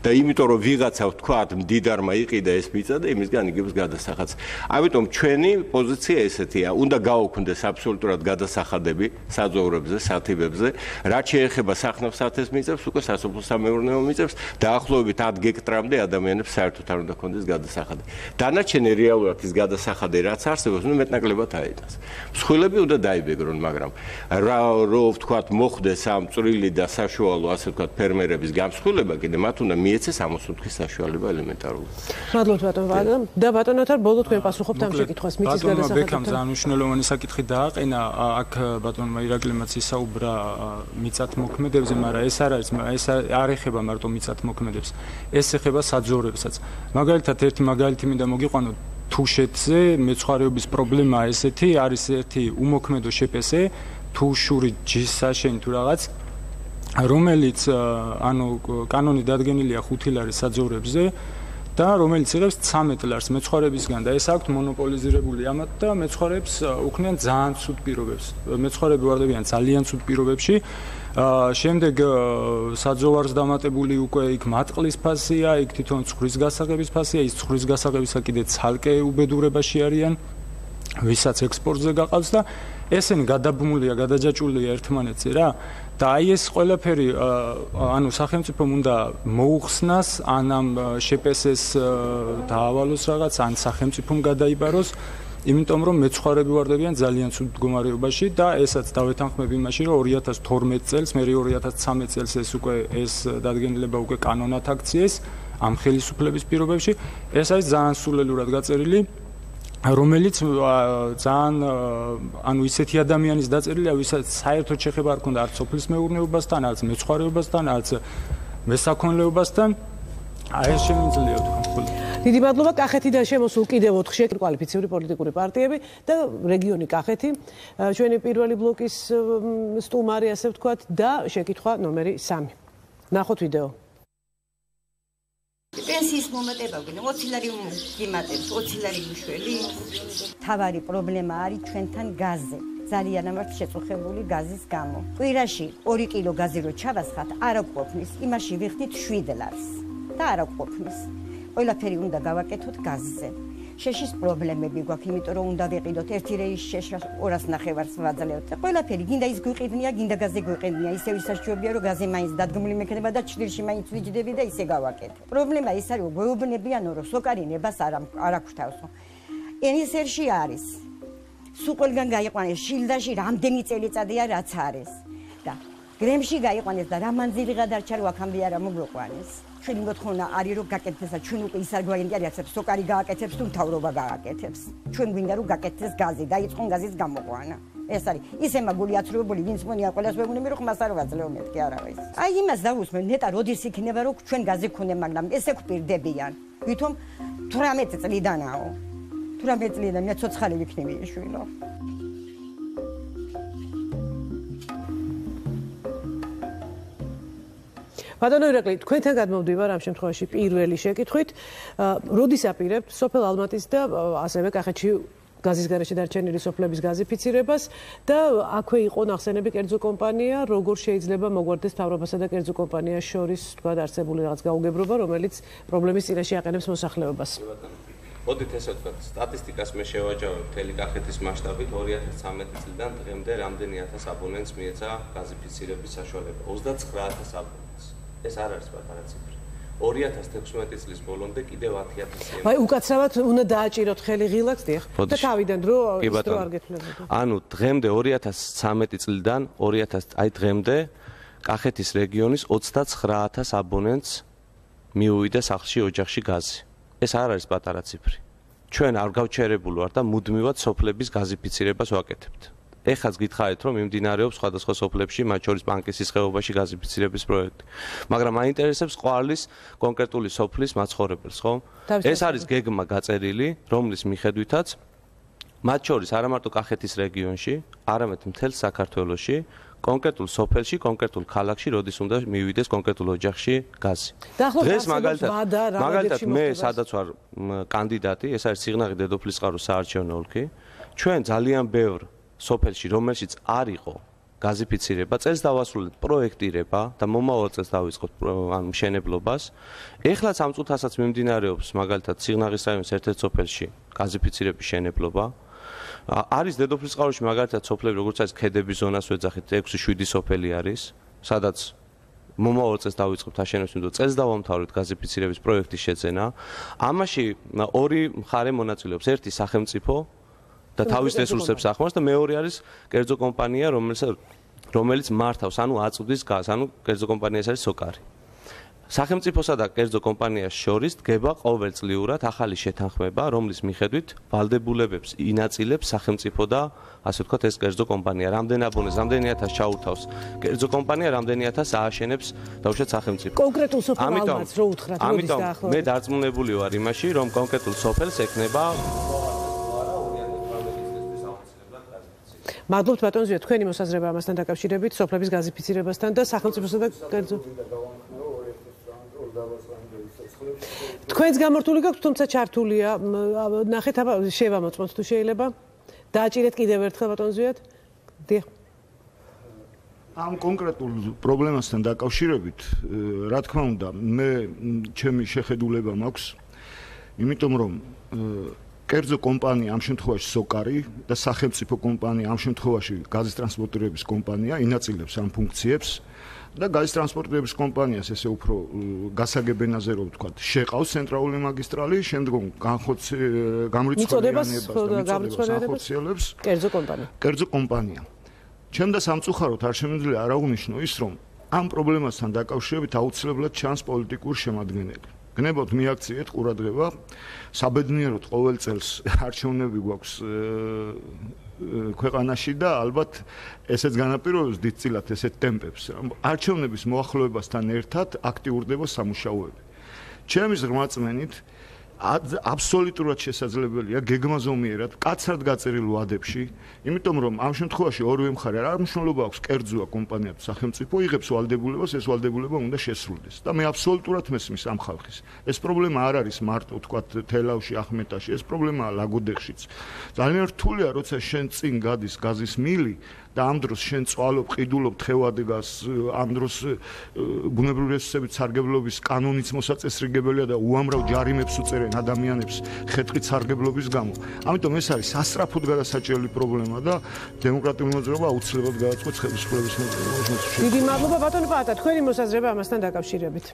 და იმიტომ რომ ვიღაცა ვთქვათ, მდიდარმა იყიდა ეს მიწა და იმისგან იგებს გადასახადს. ამიტომ ჩვენი პოზიცია ესეთია, უნდა გაუქმდეს აბსოლუტურად გადასახადები საძოვრებზე, სათიბებზე, რაც შეეხება სახნავ სათეს მიწებს, უკვე სასოფლო-სამეურნეო მიწებს, დაახლოებით 10 გექტრამდე ადამიანებს საერთოდ არ უნდა ქონდეს გადასახადი. დანარჩენი რეალურად ის გადასახადი რაც არსებობს, მეტნაკლებად აიტანს. მსხვილები უნდა დაიბეგრონ, მაგრამ რო ვთქვათ, მოხდეს ამ წვრილი და საშუალო, ასე ვთქვათ, ფერმერების გამსხვილება, კიდე მათ უნდა მიეცეს ამოსუნთქის საშუალება ელემენტარულად. მადლობთ ბატონო პაატა და ბატონოთარ ბოლო თქვენ პასუხობთ ამ შეკითხვას მიწის გადასახადებთან. ბატონო ბექამ ძალიან მნიშვნელოვანი საკითხი დააყენა, აქ ბატონმა ირაკლიმაც ისაუბრა მიწათმოქმედებზე, მაგრამ ეს არ არის, ეს არ ეხება მარტო მიწათმოქმედებს, ეს ეხება საძოვრებსაც. მაგალითად ერთი მაგალითი მინდა მოგიყვანოთ, თუშეთზე მეცხვარეობის პრობლემაა ესეთი, არის ერთი უმოქმედო შეპესე, თუშური ჯისაშენი თუ რაღაც რომელიც ანუ კანონი დადგენილია 5 ლარის საძოვრებზე და რომელიც იღებს 13 ლარს მეცხვარეებისგან და ეს აქვთ მონოპოლიზირებული ამათ და მეცხვარეებს უქმნიან ძალიან ცუდ პირობებს. მეცხვარეები ვარდებიან ძალიან ცუდ პირობებში. შემდეგ საძოვარს დამატებული უკვე იქ მატყლის ფასია, იქ თვითონ ცხვრის გასაღების ფასია, ის ცხვრის გასაღებისა კიდე ცალკე უბედურებაში არიან, ვისაც ექსპორტზე გაყავს და ესენი გადაბმულია, გადაჯაჭვულია ერთმანეთზე რა. და აი ეს ყველაფერი ანუ სახელმწიფომ უნდა მოუხსნას ან ამ შეპესეს დაავალოს რაღაც ან სახელმწიფომ გადაიბაროს, იმიტომ რომ მეცხვარეები ვარდებიან ძალიან ცუდ მდგომარეობაში და ესაც დავეთანხმებ იმაში, რომ 2012 წელს, მე 2013 წელს ეს უკვე ეს დადგენილება უკვე კანონად აქციეს ამ ხელისუფლების პირობებში, ეს არის ძალიან სულელურად გაწერილი, რომელიც ძალიან ანუ ისეთი ადამიანის დაწერილია, ვისაც საერთოდ შეხება არ ქონდა არც სოფლის მეურნეობასთან, არც მეცხვარეობასთან, არც მესაქონლეობასთან. აი ეს შემიძლია ვთქვა. დიდი მადლობა. კახეთიდან შემოსულ კიდევ 4 კვალიფიციური პოლიტიკური პარტიები და რეგიონი კახეთი, ჩვენი პირველი ბლოკის სტუმარი, ასე ვთქვათ, და შეკითხვა ნომერი 3. ნახოთ ვიდეო. პენსიის მომატება გვინდა 20 ლარი გიმატებს 20 ლარი გუშველი. თავარი პრობლემა არის ჩვენთან გაზზე. ძალიან ამართ შეწუხებული გაზის გამო. კვირაში 2 კილო გაზი რო ჩავასხათ, არ აკვოფნის, იმაში ვიხდით 7 ლარს და არ აკვოფნის. ყველაფერი უნდა გავაკეთოთ გაზზე. შეშის პრობლემები გვაქვს, იმიტომ რომ უნდა ვიყიდოთ ერთი რეის შეშა 200 ვაძლევთ. ყველაფერი გინდა ის გვიყიდნია, გინდა გაზი გვიყიდნია, ისევ ისარჩევია, რომ გაზი მაინც დადგმული მექნება და ჭრილში მაინც ვიჯდები და ისე გავაკეთე. პრობლემა ის არის, გვეუბნებიანო, რომ სოკარინებას არ აქვს თავს. ენისერში არის სულ ყველგან გაიყვანეს შილდაში რამდენი წელიწადია რაც არის და გრემში გაიყვანეს და რა მანძილი გადარჩა რომ აქამდე არა მოგვიყვანეს. ჩვენი მოთხოვნა არის რომ გაკეთდეს და ჩვენ უკვე ის არგვარენტი არ ახსებს სოკარი გააკეთებს თუ მთავრობა გააკეთებს. ჩვენ გვინდა რომ გაკეთდეს გაზი, დაიწყონ გაზის გამოყვანა. ეს არის ისე მაგული აცრუებული ვინც მონია ყველას ვეგუნები რომ ხმას არ ვაძლევ მეთქი არავის. აი იმას დავუსმენ ნეტა როდის იქნება რომ ჩვენ გაზი გქონდე მაგრამ ესე გვპირდებიან. ვითომ 18 წლიდანაო. 18 წლიდან მე ცოცხალი ვიქნები შვილო. ბატონო ირაკლი, თქვენთან გადმოვდივარ ამ შემთხვევაში პირველი შეკითხვით. როდის აპირებთ სოფელ ალმატის და ასევე კახეთში გაზის გარეშე დარჩენილი სოფლების გაზიფიცირებას და აქვე იყო ნახსენები კერძო კომპანია, როგორ შეიძლება მოგვარდეს მთავრობასა და კერძო კომპანიას შორის თქვა არსებული რაღაც გაუგებრობა, რომელიც პრობლემის წინაშე აყენებს მოსახლეობას. მოდით ესე ვთქვათ, სტატისტიკას მე შევაჯავებ მთელი კახეთის მასშტაბით 2013 წლიდან დღემდე რამდენი ათას აბონენტს მიეცა გაზიფიცირების საშუალება? 29000 აბონენტს. ეს არ არის პატარა ციფრი. 2016 წლის ბოლომდე კიდევ 10000. აი უკაცრავად უნდა დააჭიროთ ხელი ღილაკს დიახ და თავიდან დრო არ გეთვლებოდა. ანუ დღემდე 2013 წლიდან 2000 აი დღემდე კახეთის რეგიონის 29000 აბონენტს მიუვიდა სახლში ოჯახში გაზი. ეს არ არის პატარა ციფრი. ჩვენ არ გავჩერებული ვართ და მუდმივად სოფლების გაზიფიცირებას ვაკეთებთ. ეხაც გითხარით რომ მიმდინარეობს სხვადასხვა სოფლებში, მათ შორის პანკისის ხეობაში გაზიფიცირების პროექტი. მაგრამ აინტერესებს ყვარლის კონკრეტული სოფლის მაცხოვრებელს, ხო? ეს არის გეგმა გაწერილი, რომლის მიხედვითაც მათ შორის არა მარტო კახეთის რეგიონში, არამედ მთელ საქართველოში, კონკრეტულ სოფელში, კონკრეტულ ქალაქში, როდის უნდა მივიდეს კონკრეტულ ოჯახში გაზი. დღეს მაგალითად მე სადაც ვარ კანდიდატი, ეს არის სიღნაღი დედოფლისწყაროს საარჩევნო ოლქი. ჩვენ ძალიან ბევრ სოფელში, რომელშიც არ იყო გაზიფიცირება, წელს დავასრულეთ პროექტირება და მომავალ წელს დავიწყოთ ან მშენებლობას. ეხლაც ამ წუთასაც მიმდინარეობს მაგალითად სიღნაღის რაიონის ერთ-ერთ სოფელში გაზიფიცირების მშენებლობა. არის დედოფლისწყაროში მაგალითად სოფლები, როგორც არის ქედების ზონას ვეძახით, 6-7 სოფელი არის, სადაც მომავალ წელს დავიწყებთ აშენებას, იმიტომ წელს დავამთავრებთ გაზიფიცირების პროექტის შეძენა. ამაში ორი მხარე მონაწილეობს, ერთი სახელმწიფო და თავის რესურსებს ახმარს და მეორე არის კერძო კომპანია, რომელიც მართავს, ანუ აწვდის გაზს, ანუ კერძო კომპანიას არის სოკარი. სახელმწიფოსა და კერძო კომპანიას შორის დგება ყოველწლიურად ახალი შეთანხმება, რომლის მიხედვით ვალდებულებებს ინაწილებს სახელმწიფო და ასე ვთქვათ ეს კერძო კომპანია. რამდენ აბონენტს, რამდენი ათას ჩაურთავს კერძო კომპანია, რამდენი ათას ააშენებს დაუშვათ სახელმწიფო. კონკრეტულ სოფელ ალმატს რო უთხრათ, როდის დაახლოებით? მე დარწმუნებული ვარ იმაში, რომ კონკრეტულ სოფელს ექნება მადლობთ ბატონ ზვია, თქვენი მოსაზრება ამასთან დაკავშირებით, სოფლების გაზიფიცირებასთან და სახელმწიფოსა და კერძო. თქვენს გამორთული გაქვთ, თუმცა ჩართულია. ნახეთ, აბა შევამოწმოთ თუ შეიძლება. დააჭირეთ კიდევ ერთხელ ბატონ ზვიად. დიახ. ამ კონკრეტულ პრობლემასთან დაკავშირებით, რა თქმა უნდა, მე ჩემი შეხედულება მაქვს, იმიტომ რომ კერძო კომპანია ამ შემთხვევაში სოკარი და სახელმწიფო კომპანია ამ შემთხვევაში გაზის ტრანსპორტირების კომპანია ინაწილებს ამ ფუნქციებს და გაზის ტრანსპორტირების კომპანიას ესე უფრო გასაგებენაზე რომ ვთქვათ, შეყავს ცენტრალური მაგისტრალი, შემდგომ გამრიცხველიანებას და განხორციელებს კერძო კომპანია. ჩემ და სამწუხაროდ არ შემიძლია არ აღვნიშნო ის, რომ ამ პრობლემასთან დაკავშირებით აუცილებლად ჩანს პოლიტიკური შემადგენელი. გნებოთ მიაქციეთ ყურადღება, საბედნიეროდ ყოველ წელს არჩევნები გვაქვს ქვეყანაში და ალბათ ესეც განაპირობებს დიდწილად ესეთ ტემპებს. არჩევნების მოახლოებასთან ერთად აქტიურდება სამუშაოები. ჩემი ზრმაწმენით აბსოლუტურად შესაძლებელია გეგმაზომიერად, კაცრად გაწერილ ვადებში, იმიტომ რომ ამ შემთხვევაში ორივე მხარე რა მნიშვნელობა აქვს კერძოა კომპანია თუ სახელმწიფო, იღებს ვალდებულებას, ეს ვალდებულება უნდა შესრულდეს. და მე აბსოლუტურად მესმის ამ ხალხის. ეს პრობლემა არ არის მარტო თქვათ თელავში, ახმეტაში, ეს პრობლემაა ლაგოდეხშიც. ძალიან რთულია, როცა შენ წინ გადის გაზის მილი და ამ დროს შენ წვალობ, ყიდულობ თხევადგას, ამ დროს ბუნებრივი რესურსების სარგებლობის კანონიც მოსაწესრიგებელია და უამრავ ჯარიმებს უწერენ ადამიანებს ხეთყით სარგებლობის გამო. ამიტომ ეს არის სასწრაფოდ გადასაჭრელი პრობლემა და დემოკრატიული მოძრაობა აუცილებლად გადაწყვეტს ხელისუფლების მოძრაობას. დიდი მადლობა ბატონო პაატა, თქვენი მოსაზრება ამასთან დაკავშირებით.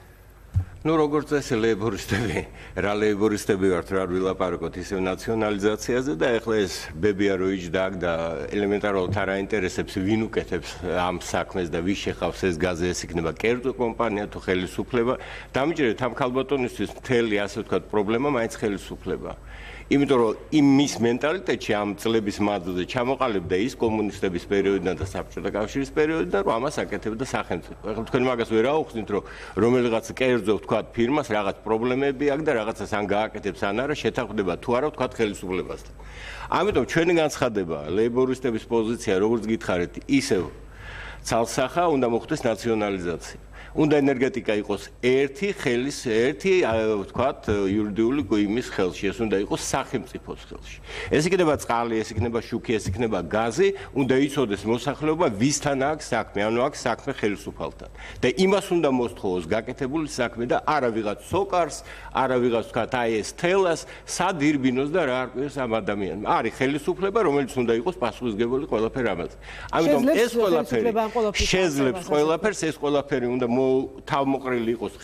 ну როგორც წესი ლეიბორისტები რა ლეიბორისტები ვართ რა ვილაპარაკოთ ისევ ნაციონალიზაციაზე და ეხლა ეს ბებია რო იჯდა აქ და ელემენტარულად არ აინტერესებს ვინ უკეთებს ამ საქმეს და ვის შეხავს ეს გაზი ეს იქნება კერძო კომპანია თუ ხელისუფლება დამიჯერეთ ამ ქალბატონისთვის მთელი ასე ვთქვათ პრობლემა მაინც ხელისუფლება იმიტომ რომ იმის მენტალიტეტში ამ წლების მანძილზე ჩამოყალიბდა ის კომუნისტების პერიოდიდან და საბჭოთა კავშირის პერიოდიდან რომ ამას აკეთებდა სახელმწიფო. ეხლა თქვენ მაგას ვერ აუხსნით რომ რომელიღაც კერძო ვთქვათ ფირმას რაღაც პრობლემები აქვს და რაღაცას ან გააკეთებს ან არა შეთანხმდება თუ არა ვთქვათ ხელისუფლებასთან. ამიტომ ჩვენი განცხადება ლეიბორისტების პოზიცია როგორც გითხარით ისევ ცალსახა უნდა მოხდეს ნაციონალიზაცია. უნდა ენერგეტიკა იყოს ერთი ვთქვათ იურიდიული იმის ხელში ეს უნდა იყოს სახელმწიფოს ხელში ეს იქნება წყალი ეს იქნება შუქი ეს იქნება გაზი უნდა იცოდეს მოსახლეობა ვისთან აქვს საქმე ანუ აქვს საქმე ხელისუფალთან და იმას უნდა მოსთხოვოს გაკეთებული საქმე და არა ვიღაც სოკარს არა ვიღაც ვთქვათ აი ეს თელას სად ირბინოს და რა არკვევს ამ ადამიანს არის ხელისუფლება რომელიც უნდა იყოს პასუხისმგებელი ყველაფერ ამაზე ამიტომ ეს ყველაფერი შეძლებს ყველაფერს ეს ყველაფერი უნდა თავმოყრილი იყოს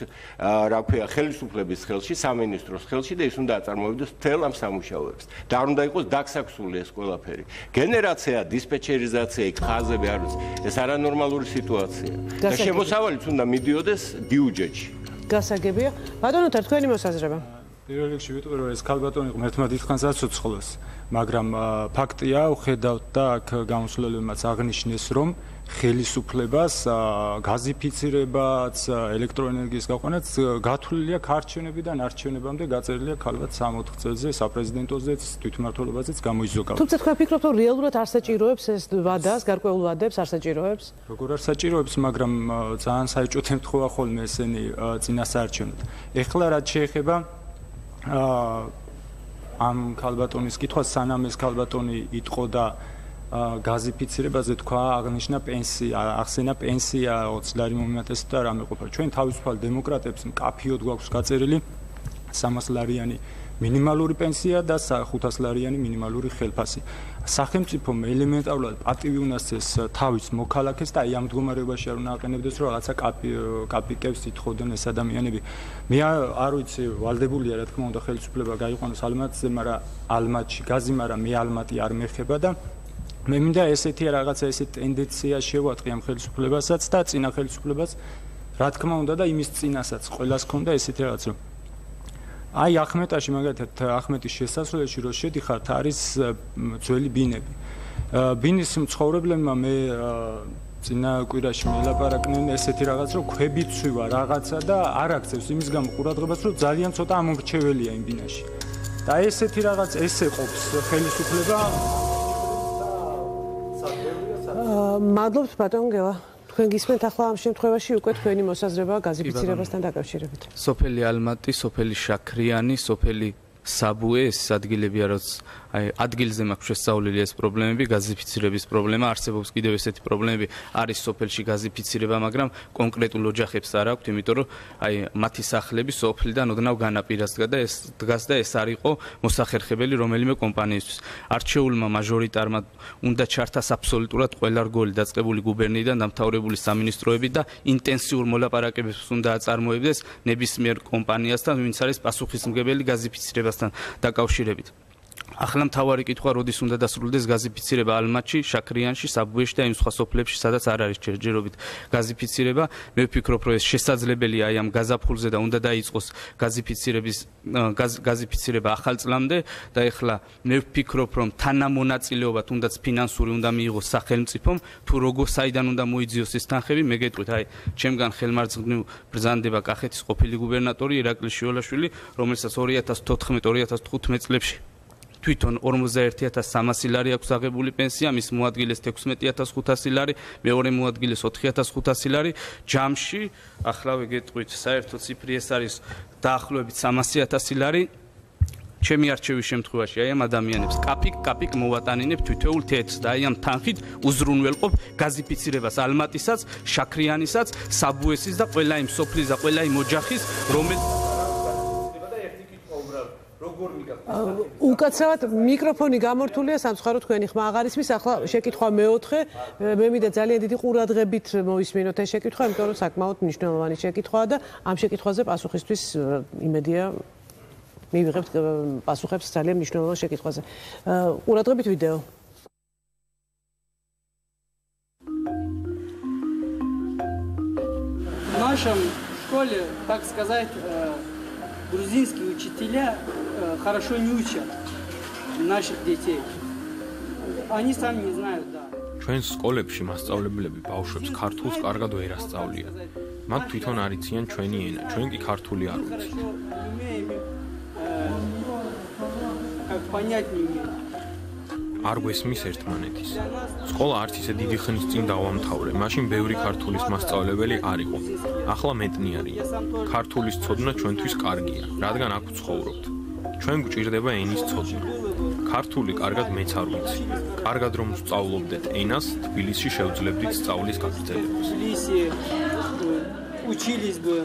რა ქვია ხელისუფლების ხელში, სამინისტროს ხელში და ის უნდა აწარმოებდეს მთელ ამ სამუშაოებს. და არ უნდა იყოს დაგსაქსული ეს ყველაფერი. გენერაცია, დისპეჩერიზაცია, ხაზები არის ეს არანორმალური სიტუაცია. და შემოსავალიც უნდა მიდიოდეს ბიუჯეტში. გასაგებია. ბატონო, თქვენი მოსაზრება. პირველ რიგში ვიტყვი რომ ეს ქალბატონი ღმერთმა დიდხანს აცოცხლოს, მაგრამ ფაქტია, ვხედავთ და აქ გამოსვლებმაც აღნიშნეს რომ ხელისუფლებას გაზიფიცირებაც, ელექტროენერგიის გაყვანაც გათვლილია არჩევნებიდან არჩევნებამდე გაწერილია ქალბატ 64 წელზე საპრეზიდენტოზეც თვითმმართველობაზეც გამოიზოგავდა. თუმცა თქვენ ფიქრობთ რომ რეალურად არ საჭიროებს ეს ვადას, გარკვეულ ვადებს არ საჭიროებს? როგორ არ საჭიროებს, მაგრამ ძალიან საჭირო ემთხვევა ხოლმე ესენი წინასაარჩევნოდ. ეხლა რაც შეეხება ამ ქალბატონის კითხვას სანამ ეს ქალბატონი იტყო და გაზიფიცირებაზე თქვა აღნიშნა პენსია, ახსენა პენსია 20 ლარი მომიმატეს და რამე ყოფილი. ჩვენ თავისუფალ დემოკრატებს მკაფიოდ გვაქვს გაწერილი 300 ლარიანი მინიმალური პენსია და 500 ლარიანი მინიმალური ხელფასი. სახელმწიფომ ელემენტარულად პატივი უნდა სცეს თავის მოქალაქეს და აი ამ მდგომარეობაში არ უნდა აყენებდეს რომ რაღაცა კაპიკებს ითხოვდნენ ეს ადამიანები. მე არ ვიცი ვალდებულია რა თქმა უნდა ხელისუფლება გაიყვანოს ალმატზე, მაგრამ ალმატში გაზი, მაგრამ მე ალმატი არ მეხება და მე მინდა ესეთი რაღაცა ესეთი ტენდენცია შევატყი ამ ხელისუფლებასაც და წინა ხელისუფლებას რა თქმა უნდა და იმის წინასაც ყველას ქონდა ესეთი რაღაც რომ აი ახმეტაში მაგალითად ახმეტის შესასვლელში რო შედიხართ არის ძველი ბინები. ბინის მცხოვრებლებმა მე წინა კვირაში მელაპარაკნენ ესეთი რაღაც რომ ქვები ცვივა რაღაცა და არ აქცევს იმის გამო ყურადღებას რომ ძალიან ცოტა ამორჩეველია იმ ბინაში. და ესეთი რაღაც ესე ყოფს ხელისუფლება მადლობთ ბატონ გელა. თქვენ გისმენთ ახლა ამ შემთხვევაში უკვე თქვენი მოსაზრება გაზიფიცირებასთან დაკავშირებით. სოფელი ალმატი, სოფელი შაქრიანი, სოფელი საბუე ეს ადგილები არის აი ადგილზე მაქვს შესწავლილი ეს პრობლემები, გაზიფიცირების პრობლემა, არსებობს კიდევ ესეთი პრობლემები არის სოფელში გაზიფიცირება, მაგრამ კონკრეტულ ოჯახებს არ აქვთ, იმიტომ რომ აი მათი სახლები სოფლიდან ოდნავ განაპირას დგას და ეს არ იყო მოსახერხებელი რომელიმე კომპანიისთვის. არჩეულმა მაჟორიტარმა უნდა ჩართას აბსოლუტურად ყველა რგოლი დაწყებული გუბერნიიდან დამთავრებული სამინისტროები და ინტენსიურ მოლაპარაკებებს უნდა აწარმოებდეს ნებისმიერ კომპანიასთან, ვინც არის პასუხისმგებელი გაზიფიცირებასთან დაკავშირებით. ახლა მთავარი კითხვა როდის უნდა დასრულდეს გაზიფიცირება ალმატში, შაქრიანში, საბუეში და იმ სხვა სოფლებში, სადაც არ არის ჯერჯერობით გაზიფიცირება. მე ვფიქრობ, რომ ეს შესაძლებელია აი ამ გაზაფხულზე და უნდა დაიწყოს გაზიფიცირება ახალ წლამდე და ეხლა მე ვფიქრობ, რომ თანამონაწილეობა თუნდაც ფინანსური უნდა მიიღოს სახელმწიფომ, თუ როგორ საიდან უნდა მოიძიოს ეს თანხები, მე გეტყვით, აი ჩემგან ხელმარცხნივ ბრძანდება კახეთის ყოფილი გუბერნატორი ირაკლი შიოლაშვილი, რომელსაც 2014-2015 წლებში თვითონ 41300 ლარი აქვს აღებული პენსია, მის მოადგილეს 16500 ლარი, მეორე მოადგილეს 4500 ლარი, ჯამში ახლავე გეტყვით, საერთო ციფრი ეს არის დაახლოებით 300000 ლარი. ჩემი არჩევის შემთხვევაში აი ამ ადამიანებს კაპიკ მოვატანინებ თითოეულ თეთრს და აი ამ თანხით უზრუნველყოფ გაზიფიცირებას ალმატისაც, შაქრიანისაც, საბუესის და ყველა იმ სოფლის და ყველა იმ ოჯახის, რომელიც უკაცრავად მიკროფონი გამორთულია, სამცხარო თქვენი ხმა აღარ ისმის. ახლა შეკითხვა მეოთხე, მე მინდა ძალიან დიდი ყურადღებით მოვისმინოთ ეს შეკითხვა, იმიტომ რომ საკმაოდ მნიშვნელოვანი შეკითხვაა და ამ შეკითხვაზე პასუხისთვის იმედია მივიღებთ პასუხებს ძალიან მნიშვნელოვან შეკითხვაზე. ყურადღებით ვიდეო. В нашем школе, так сказать, грузинские учителя хорошо не учат наших детей. Они сами не знают, да. ჩვენს სკოლებში მასწავლებლები ბავშვებს ქართულს კარგად ვერ ასწავლიან. მათ თვითონ არ იციან ჩვენი ენა, ჩვენ კი ქართული არ ვიცით. Как понять не умеют. არ გვესმის ერთმანეთის. სკოლა არც ისე დიდი ხნის წინ დავამთავრე, მაშინ ბევრი ქართულის მასწავლებელი არ იყო. ახლა მეტნიარია. ქართულის ცოდნა ჩვენთვის კარგია, რადგან აქ ვცხოვრობთ. ჩვენ გვჭირდება ენის ცოდნა. ქართული კარგად მეც არ ვიცი. კარგად რომ ვსწავლობდეთ ენას, თბილისში შევძლებდით სწავლის გაგრძელებას. Учились бы.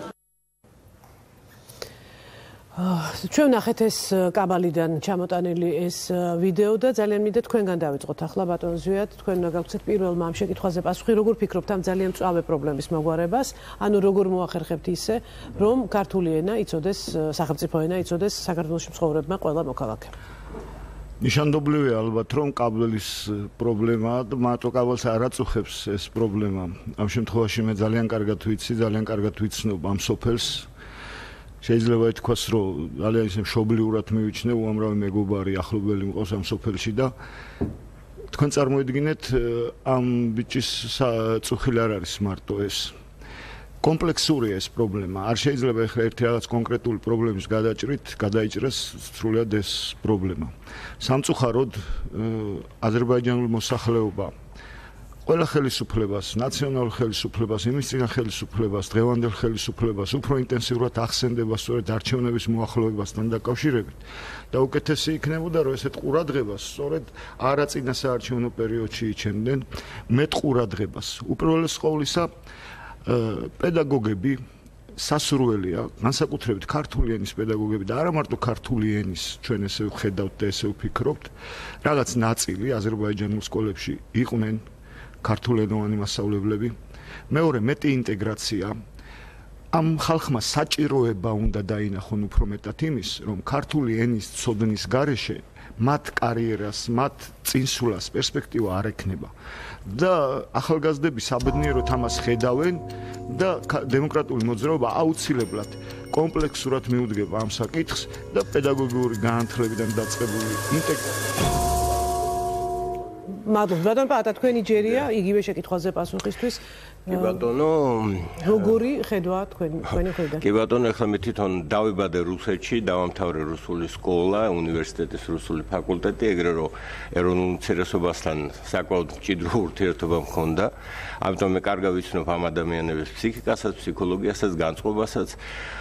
ჩვენ ნახეთ ეს კაბალიდან ჩამოტანილი ეს ვიდეო და ძალიან მინდა თქვენგან დავიწყოთ. ახლა ბატონ ზვიად, თქვენ უნდა გავცეთ პირველმა ამ შეკითხვაზე პასუხი, როგორ ფიქრობთ ამ ძალიან მწვავე პრობლემის მოგვარებას, ანუ როგორ მოახერხებთ ისე, რომ ქართული ენა იცოდეს, სახელმწიფო ენა იცოდეს საქართველოში მცხოვრებმა ყველა მოქალაქემ. ნიშანდობლივია ალბათ, რომ კაბელის პრობლემაა და მარტო კაბელს არ აწუხებს ეს პრობლემა. ამ შემთხვევაში მე ძალიან კარგად ვიცი, ძალიან კარგად ვიცნობ ამ სოფელს. შეიძლება ითქვას, რომ ძალიან ისე მშობლიურად მივიჩნე, უამრავი მეგობარი ახლობელი მყავს ამ სოფელში და თქვენ წარმოიდგინეთ, ამ ბიჭის წუხილი არ არის მარტო ეს. კომპლექსურია ეს პრობლემა. არ შეიძლება ეხლა ერთი რაღაც კონკრეტული პრობლემის გადაიჭრას სრულად ეს პრობლემა. სამწუხაროდ აზერბაიჯანული მოსახლეობა ყველა ხელისუფლებას, ნაციონალურ ხელისუფლებას, იმისწინა ხელისუფლებას, დღევანდელ ხელისუფლებას უფრო ინტენსიურად ახსენდება სწორედ არჩევნების მოახლოებასთან დაკავშირებით და უკეთესი იქნებოდა, რომ ესეთ ყურადღებას სწორედ არა წინა საარჩევნო პერიოდში იჩენდნენ, მეტ ყურადღებას. უპირველეს ყოვლისა, პედაგოგები სასურველია, განსაკუთრებით ქართული ენის პედაგოგები და არა მარტო ქართული ენის, ჩვენ ესე ვხედავთ და ესე ვფიქრობთ, რაღაც ნაწილი აზერბაიჯანულ სკოლებში იყვნენ ქართულენოვანი მასწავლებლები. მეორე, მეტი ინტეგრაცია. ამ ხალხმა საჭიროება უნდა დაინახონ უფრო მეტად იმის, რომ ქართული ენის ცოდნის გარეშე მათ კარიერას, მათ წინსვლას პერსპექტივა არ ექნება. და ახალგაზრდები საბედნიეროდ ამას ხედავენ და დემოკრატიული მოძრაობა აუცილებლად კომპლექსურად მიუდგება ამ საკითხს და პედაგოგიური განათლებიდან დაწყებული ინტეგრაცია. მადლობთ ბატონ პაატა, თქვენი ჯერია იგივე შეკითხვაზე პასუხისთვის. კი ბატონო, როგორი ხედვა თქვენი ხედვა? კი ბატონო, ახლა მე თვითონ დავიბადე რუსეთში, დავამთავრე რუსული სკოლა, უნივერსიტეტის რუსული ფაკულტეტი, ეგრე რომ ეროვნულ უმცირესობასთან საკმაოდ მჭიდრო ურთიერთობა მქონდა. ამიტომ მე კარგად ვიცნობ ამ ადამიანების ფსიქიკასაც, ფსიქოლოგიასაც, განწყობასაც.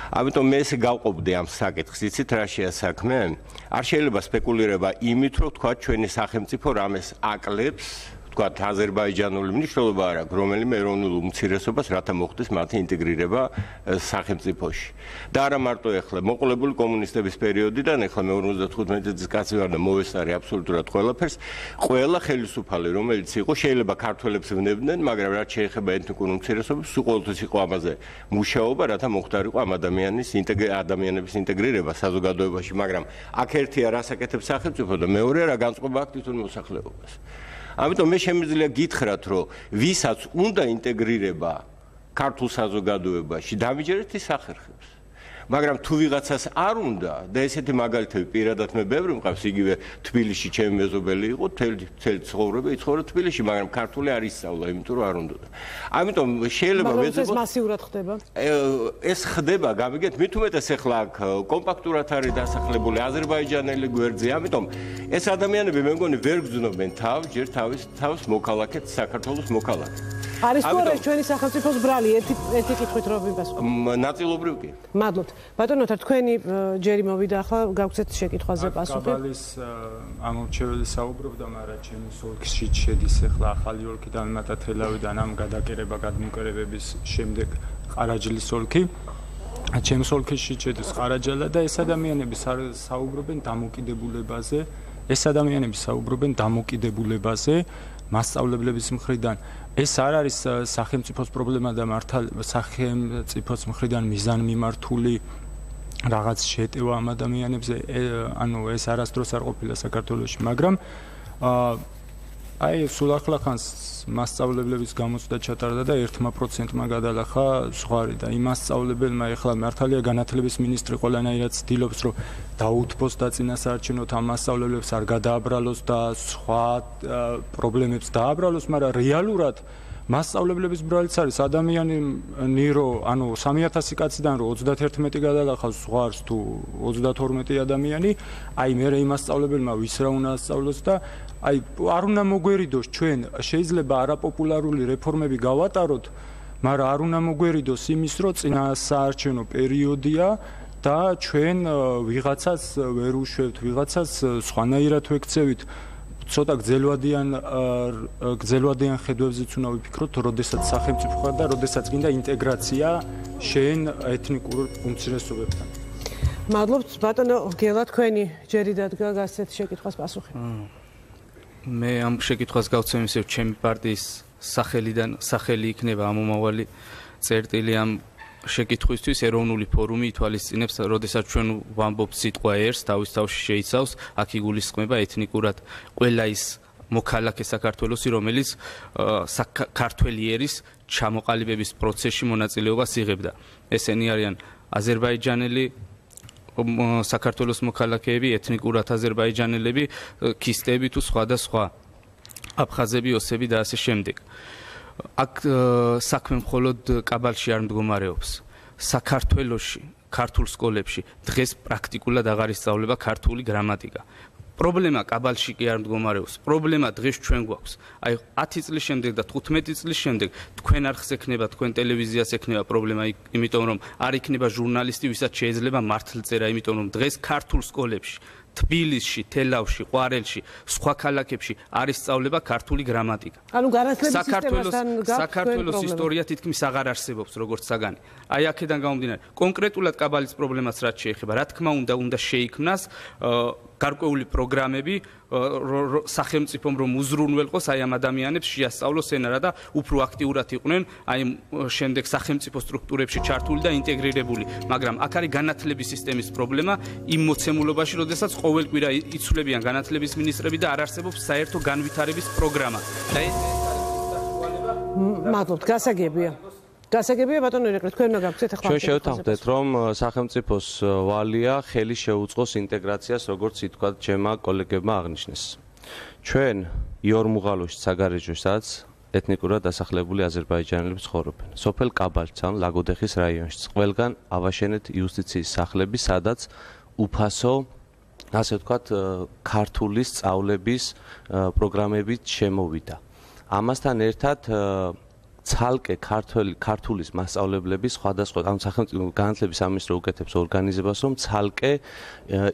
ამიტომ მე ესე გავყოფდი ამ საკითხს, იცით რა შეა საქმე? არ შეიძლება სპეკულირება იმით, რომ თქვა ჩვენი სახელმწიფო რამეს აკლებს, თქვა აზერბაიჯანული მნიშვნელობა არ აქვს, რომელიმე ეროვნულ უმცირესობას რათა მოხდეს მათი ინტეგრირება სახელმწიფოში. და არა მარტო ეხლა მოყოლებული კომუნისტების პერიოდიდან, ეხლა მე 55 წლის კაცი ვარ და მოვესწარე აბსოლუტურად ყველაფერს, ყველა ხელისუფალი, რომელიც იყო, შეიძლება ქართველებს ვნებდნენ, მაგრამ რაც შეეხება ეთნიკურ უმცირესობებს, ყოველთვის იყო ამაზე მუშაობა, რათა მოხდარიყო ამ ადამიანების ინტეგრირება საზოგადოებაში, მაგრამ აქ ერთი არ ასაკეთებს სახელმწიფო და მეორე რა განწყობა აქვს თვითონ მოსახლეობას. ამიტომ მე შემიძლია გითხრათ, რომ ვისაც უნდა ინტეგრირება ქართულ საზოგადოებაში, დამიჯერეთ ის ახერხებს. მაგრამ თუ ვიღაცას არ უნდა და ესეთი მაგალითები პირადად მე ბევრი მყავს, იგივე თბილისში ჩემი მეზობელი იყო, მთელი ცხოვრება იცხოვრა თბილისში, მაგრამ ქართული არ ისწავლა, იმიტომ რომ არ უნდა. ამიტომ შეიძლება ვეძებოთ ეს მასიურად ხდება. ეს ხდება, გამიგეთ, მით უმეტეს ახლა აქ კომპაქტურად არის დასახლებული აზერბაიჯანელი გვერდზე, ამიტომ ეს ადამიანები მე მგონი ვერ გძნობენ ჯერ თავის მოქალაქედ, საქართველოს მოქალაქედ. არის თუ არა ჩვენი სახელმწიფოს ბრალი, ერთი კითხვით რომ ვიპასუხოთ. ნაწილობრივ კი. მადლობთ. ბატონოთა, თქვენი ჯერი მოვიდა ახლა გავცეთ შეკითხვაზე პასუხი. კაბალის ამორჩეველი საუბრობდა, მაგრამ ჩემი ოლქში შედის ახლა ახალი ოლქი და მათათელავიდან ამ გადაკერება გადმოკერებების შემდეგ ყარაჯლის ოლქი. ჩემს ოლქში შედის ყარაჯალა და ეს ადამიანები საუბრობენ დამოკიდებულებაზე, მასწავლებლების მხრიდან. ეს არ არის სახელმწიფოს პრობლემა და სახელმწიფოს მხრიდან მიზანმიმართული რაღაც შეტევა ამ ადამიანებზე, ანუ ეს არასდროს არ ყოფილა საქართველოში, მაგრამ აი სულ ახლახანს მასწავლებლების გამოცდა ჩატარდა და 1%-მა გადალახა ზღვარი და იმ მასწავლებელმა ეხლა მართალია განათლების მინისტრი ყველანაირად ცდილობს რომ დაუთმოს და წინასაარჩევნოთ ამ მასწავლებლებს არ გადააბრალოს და სხვა პრობლემებს დააბრალოს, მაგრამ რეალურად მასწავლებლების ბრალიც არის ადამიანი ნირო, ანუ 3000 კაციდან რომ 31 გადალახავს ზღვარს თუ 32 ადამიანი, აი მე იმ მასწავლებელმა ვის რა უნდა ასწავლოს და აი არ უნდა მოგვერიდოს ჩვენ შეიძლება არაპოპულარული რეფორმები გავატაროთ, მაგრამ არ უნდა მოგვერიდოს იმის რომ წინასაარჩევნო პერიოდია და ჩვენ ვიღაცას ვერ უშვებთ, ვიღაცას სხვანაირად ვექცევით. ცოტა გრძელვადიან ხედვებზეც უნდა ვიფიქროთ, როდესაც სახელმწიფო ხარ და როდესაც გინდა ინტეგრაცია შენ ეთნიკურ უმცირესობებთან. მადლობთ ბატონო გელა, თქვენი ჯერი დადგა გასცეთ შეკითხვას პასუხი. მე ამ შეკითხვას გავცემ ისევ ჩემი პარტიის სახელი იქნება ამომავალი წერტილი ამ შეკითხვისთვის. ეროვნული ფორუმი ითვალისწინებს, როდესაც ჩვენ ვამბობთ სიტყვა ერს, თავის თავში შეიცავს, აქ იგულისხმება ეთნიკურად ყველა ის მოქალაქე საქართველოსი, რომელიც ქართველი ერის ჩამოყალიბების პროცესში მონაწილეობას იღებდა. ესენი არიან აზერბაიჯანელი საქართველოს მოქალაქეები, ეთნიკურად აზერბაიჯანელები, ქისტები თუ სხვადასხვა აფხაზები, ოსები და ასე შემდეგ. აქ საქმე მხოლოდ კაბალში არ მდგომარეობს. საქართველოში, ქართულ სკოლებში დღეს პრაქტიკულად აღარ ისწავლება ქართული გრამატიკა. პრობლემა კაბალში კი არ მდგომარეობს. პრობლემა დღეს ჩვენ გვაქვს. აი 10 წლის შემდეგ და 15 წლის შემდეგ თქვენ არხს ექნება, თქვენ ტელევიზიას ექნება პრობლემა, იმიტომ რომ არ იქნება ჟურნალისტი, ვისაც შეიძლება მართლწერა, იმიტომ რომ დღეს ქართულ სკოლებში თბილისში, თელავში, ყვარელში, სხვა ქალაქებში არ ისწავლება ქართული გრამატიკა. ანუ განათლების სისტემასთან საქართველოს ისტორია თითქმის აღარ არსებობს როგორც საგანი. აი აქედან გამომდინარე, კონკრეტულად კაბალის პრობლემას რაც შეეხება, რა თქმა უნდა შეიქმნას გარკვეული პროგრამები სახელმწიფომ რომ უზრუნველყოს აი ამ ადამიანებს შეასწავლოს ენა და უფრო აქტიურად იყვნენ აი შემდეგ სახელმწიფო სტრუქტურებში ჩართული და ინტეგრირებული, მაგრამ აქ არის განათლების სისტემის პრობლემა იმ მოცემულობაში, როდესაც ყოველ კვირა იცვლებიან განათლების მინისტრები და არ არსებობს საერთო განვითარების პროგრამა. და ეს მადლობთ, გასაგებია ბატონო ირაკლი, თქვენ უნდა გავხსნათ ახლა. ჩვენ შევთანხმდეთ, რომ სახელმწიფოს ვალია ხელი შეუწყოს ინტეგრაციას, როგორც ითქვა ჩემმა კოლეგებმა აღნიშნეს. ჩვენ იორმუღალოში საგარეჯოში, სადაც ეთნიკურად დასახლებული აზერბაიჯანელები ცხოვრობენ. სოფელ კაბალჩან, ლაგოდეხის რაიონში, ყველგან ავაშენეთ იუსტიციის სახლები, სადაც უფასო, ასე ვთქვათ, ქართული სწავლების პროგრამებით შემოვიდა. ამასთან ერთად ცალკე ქართულის მასწავლებლების სხვადასხვა ამ სახელმწიფო განათლების სამინისტრო უკეთებს ორგანიზებას, რომ ცალკე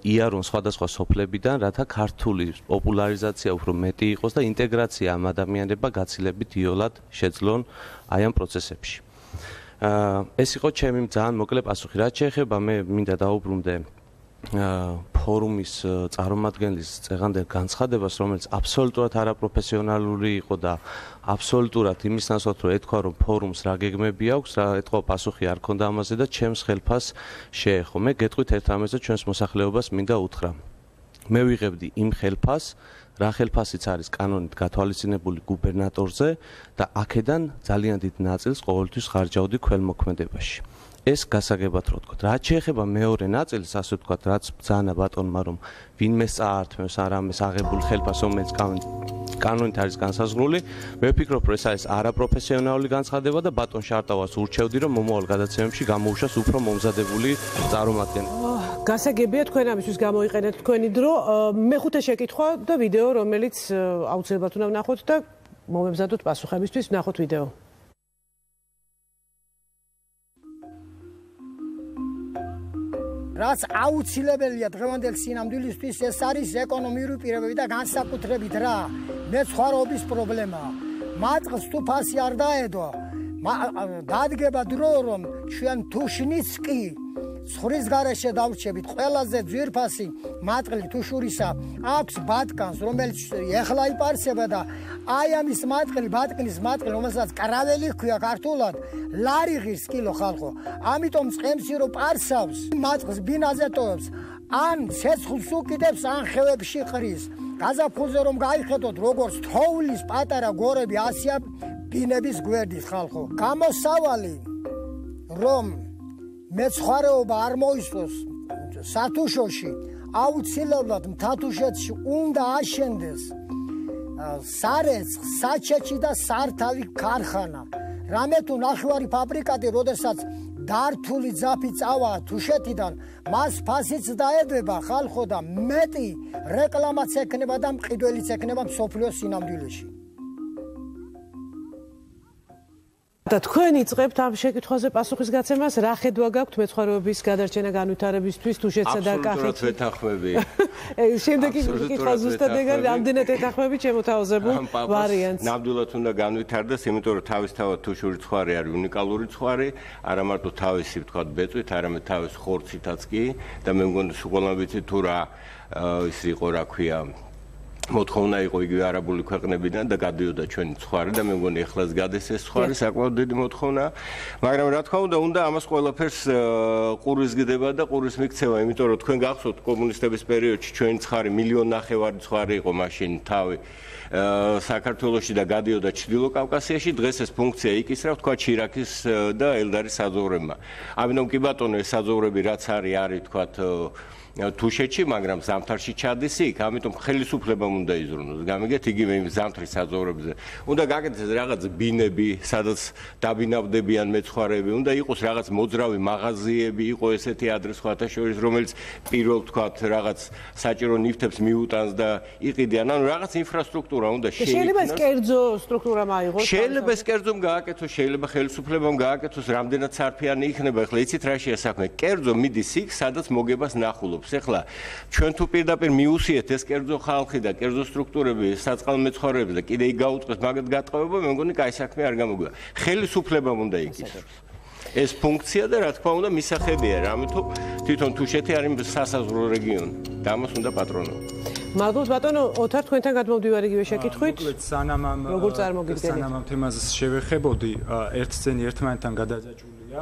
იარონ სხვადასხვა სოფლებიდან, რათა ქართულის პოპულარიზაცია უფრო მეტი იყოს და ინტეგრაცია ამ ადამიანებმა გაცილებით იოლად შეძლონ აი ამ პროცესებში. ეს იყო ჩემი ძალიან მოკლე პასუხი. რაც შეეხება მე მინდა დაუბრუნდე ფორუმის წარმომადგენლის წეღანდელ განცხადებას, რომელიც აბსოლუტურად არაპროფესიონალური იყო და აბსოლუტურად იმის ნაცვლად რომ ეთქვა, რომ ფორუმს რა გეგმები აქვს, რა ეთქვა პასუხი არ ქონდა ამაზე და ჩემს ხელფას შეეხო. მე გეტყვით ერთ რამეზე ჩვენს მოსახლეობას მინდა უთხრა. მე ვიღებდი იმ ხელფას, რა ხელფასიც არის კანონით გათვალისწინებული გუბერნატორზე და აქედან ძალიან დიდ ნაწილს ყოველთვის ხარჯავდი ქველმოქმედებაში. ეს გასაგებად რო ვთქვათ. რაც შეეხება მეორე ნაწილს, ასე ვთქვათ, რაც ბრძანა ბატონმა, რომ ვინმე წაართმევს არამეს აღებულ ხელფას, რომელიც კანონით არის განსაზღვრული, მე ვფიქრობ, რომ ეს არის არაპროფესიონალური განცხადება და ბატონ შარტავას ურჩევდი, რომ მომავალ გადაცემებში გამოუშვას უფრო მომზადებული წარმომადგენელი. გასაგებია, თქვენ ამისთვის გამოიყენეთ თქვენი დრო. მეხუთე შეკითხვა და ვიდეო, რომელიც აუცილებლად უნდა ვნახოთ და მომემზადოთ პასუხებისთვის, ვნახოთ ვიდეო. რაც აუცილებელია დღევანდელ სინამდვილისთვის, ეს არის ეკონომიური პირობები და განსაკუთრებით რა მეცხვარობის პრობლემა. მატყლს თუ ფასი არ დაედო, დადგება დრო, რომ ჩვენ თუშნიც კი ცხრის გარეშე დავრჩებით ყველაზე ძვირფასი მატყლი თუშურისა აქვს ბატკანს, რომელიც ეხლა იპარსება და აი ამის მატყლი, ბატკნის მატყლი, რომელსაც კრაველი ჰქვია ქართულად, ლარი ღირს კილო ხალხო. ამიტომ წემსი რომ პარსავს, მატყლს ბინაზე ტოვებს, ან ცეცხლს უკიდებს, ან ხევებში ყრის. გაზაფხულზე რომ გაიხედოთ, როგორც თოვლის პატარა გორები ასია ბინების გვერდით ხალხო. გამოსავალი რომ მეცხვარეობა არ მოისწოს სათუშოში, აუცილებლად მთათუშეთში უნდა აშენდეს სარეცხ, საჩეჩი და სართავი ქარხანა. რამე თუ ნახევარი ფაბრიკატი, როდესაც დართული ძაფი წავა თუშეთიდან, მას ფასიც დაედვება ხალხო და მეტი რეკლამაც ექნება და მყიდველიც ექნება მსოფლიოს სინამდვილეში. და თქვენ იწყებთ ამ შეკითხვაზე პასუხისგაცემას, რა ხედვა გაქვთ მეცხვარეობის გადარჩენა განვითარებისთვის თუშეთსა და კახეთში? აბსოლუტურად ვეთანხმები. შემდეგი კითხვა ზუსტად ეგ არის, ამდენად ეთანხმებით შემოთავაზებულ ვარიანტს. ნამდვილად უნდა განვითარდეს, იმიტომ რომ თავისთავად თუშური ცხვარი არის უნიკალური ცხვარი, არა მარტო თავისი ვთქვათ ბეწვით, არამედ თავის ხორცითაც კი და მე მგონი სულ ვიცით თუ რა ის იყო, რა ქვია, მოთხოვნა იყო იგივე არაბული ქვეყნებიდან და გადიოდა ჩვენი ცხვარი და მე მგონი ეხლაც გადეს ეს ცხვარი, საკმაოდ დიდი მოთხოვნა, მაგრამ რა თქმა უნდა ამას ყველაფერს ყურის გდება და ყურის მიქცევა, იმიტომ რომ თქვენ გახსოვთ კომუნისტების პერიოდში ჩვენი ცხარი 1,5 მილიონი ცხვარი იყო მაშინ თავი საქართველოში და გადიოდა ჩრდილო კავკასიაში, დღეს ეს ფუნქცია იკისრა თქვა ჩირაქის და ელდარის საძოვრებმა. ამიტომ კი ბატონო ეს საძოვრები რაც არის თქვა თუშეთში, მაგრამ ზამთარში ჩადის იქ, ამიტომ ხელისუფლებამ უნდა იზრუნოს. გამიგეთ იგივე იმ ზამთრის საძოვრებზე. უნდა გაკეთდეს რაღაც ბინები, სადაც დაბინავდებიან მეცხვარეები, უნდა იყოს რაღაც მოძრავი მაღაზიები, იყო ესეთი ადრე სხვათა შორის, რომელიც პირველ თქვათ რაღაც საჭირო ნივთებს მიუტანს და იყიდიან. ანუ რაღაც ინფრასტრუქტურა უნდა შეიქმნას. შეიძლება ეს კერძო სტრუქტურა მაიღოს. შეიძლება ეს კერძომ გააკეთოს, შეიძლება ხელისუფლებამ გააკეთოს, რამდენად სარფიანი იქნება. ეხლა იცით რა შეა საქმე? კერძო მიდის იქ, სადაც მოგებას ნახულობს. ეხლა ჩვენ თუ პირდაპირ მიუსიეთ ეს კერძო ხალხი და კერძო სტრუქტურები საწყალმეცხვარეებს და კიდე იქ გაუწყეს მაგათ გატყობება, მე მგონი კაი საქმე არ გამოგვია. ხელისუფლებამ უნდა იკისროს ეს ფუნქცია და რა თქმა უნდა მისახედია, რამეთო თვითონ თუშეთი არის სასაზღვრო რეგიონი და ამას უნდა პატრონობა. მადლობთ ბატონო, ოთარ თქვენთან გადმოვდივარ იგივე შეკითხვით. როგორ წარმოგიდგენთ? სანამ ამ თემაზე შევეხებოდი, ერთსცენი ერთმანეთთან გადაძაჭულია.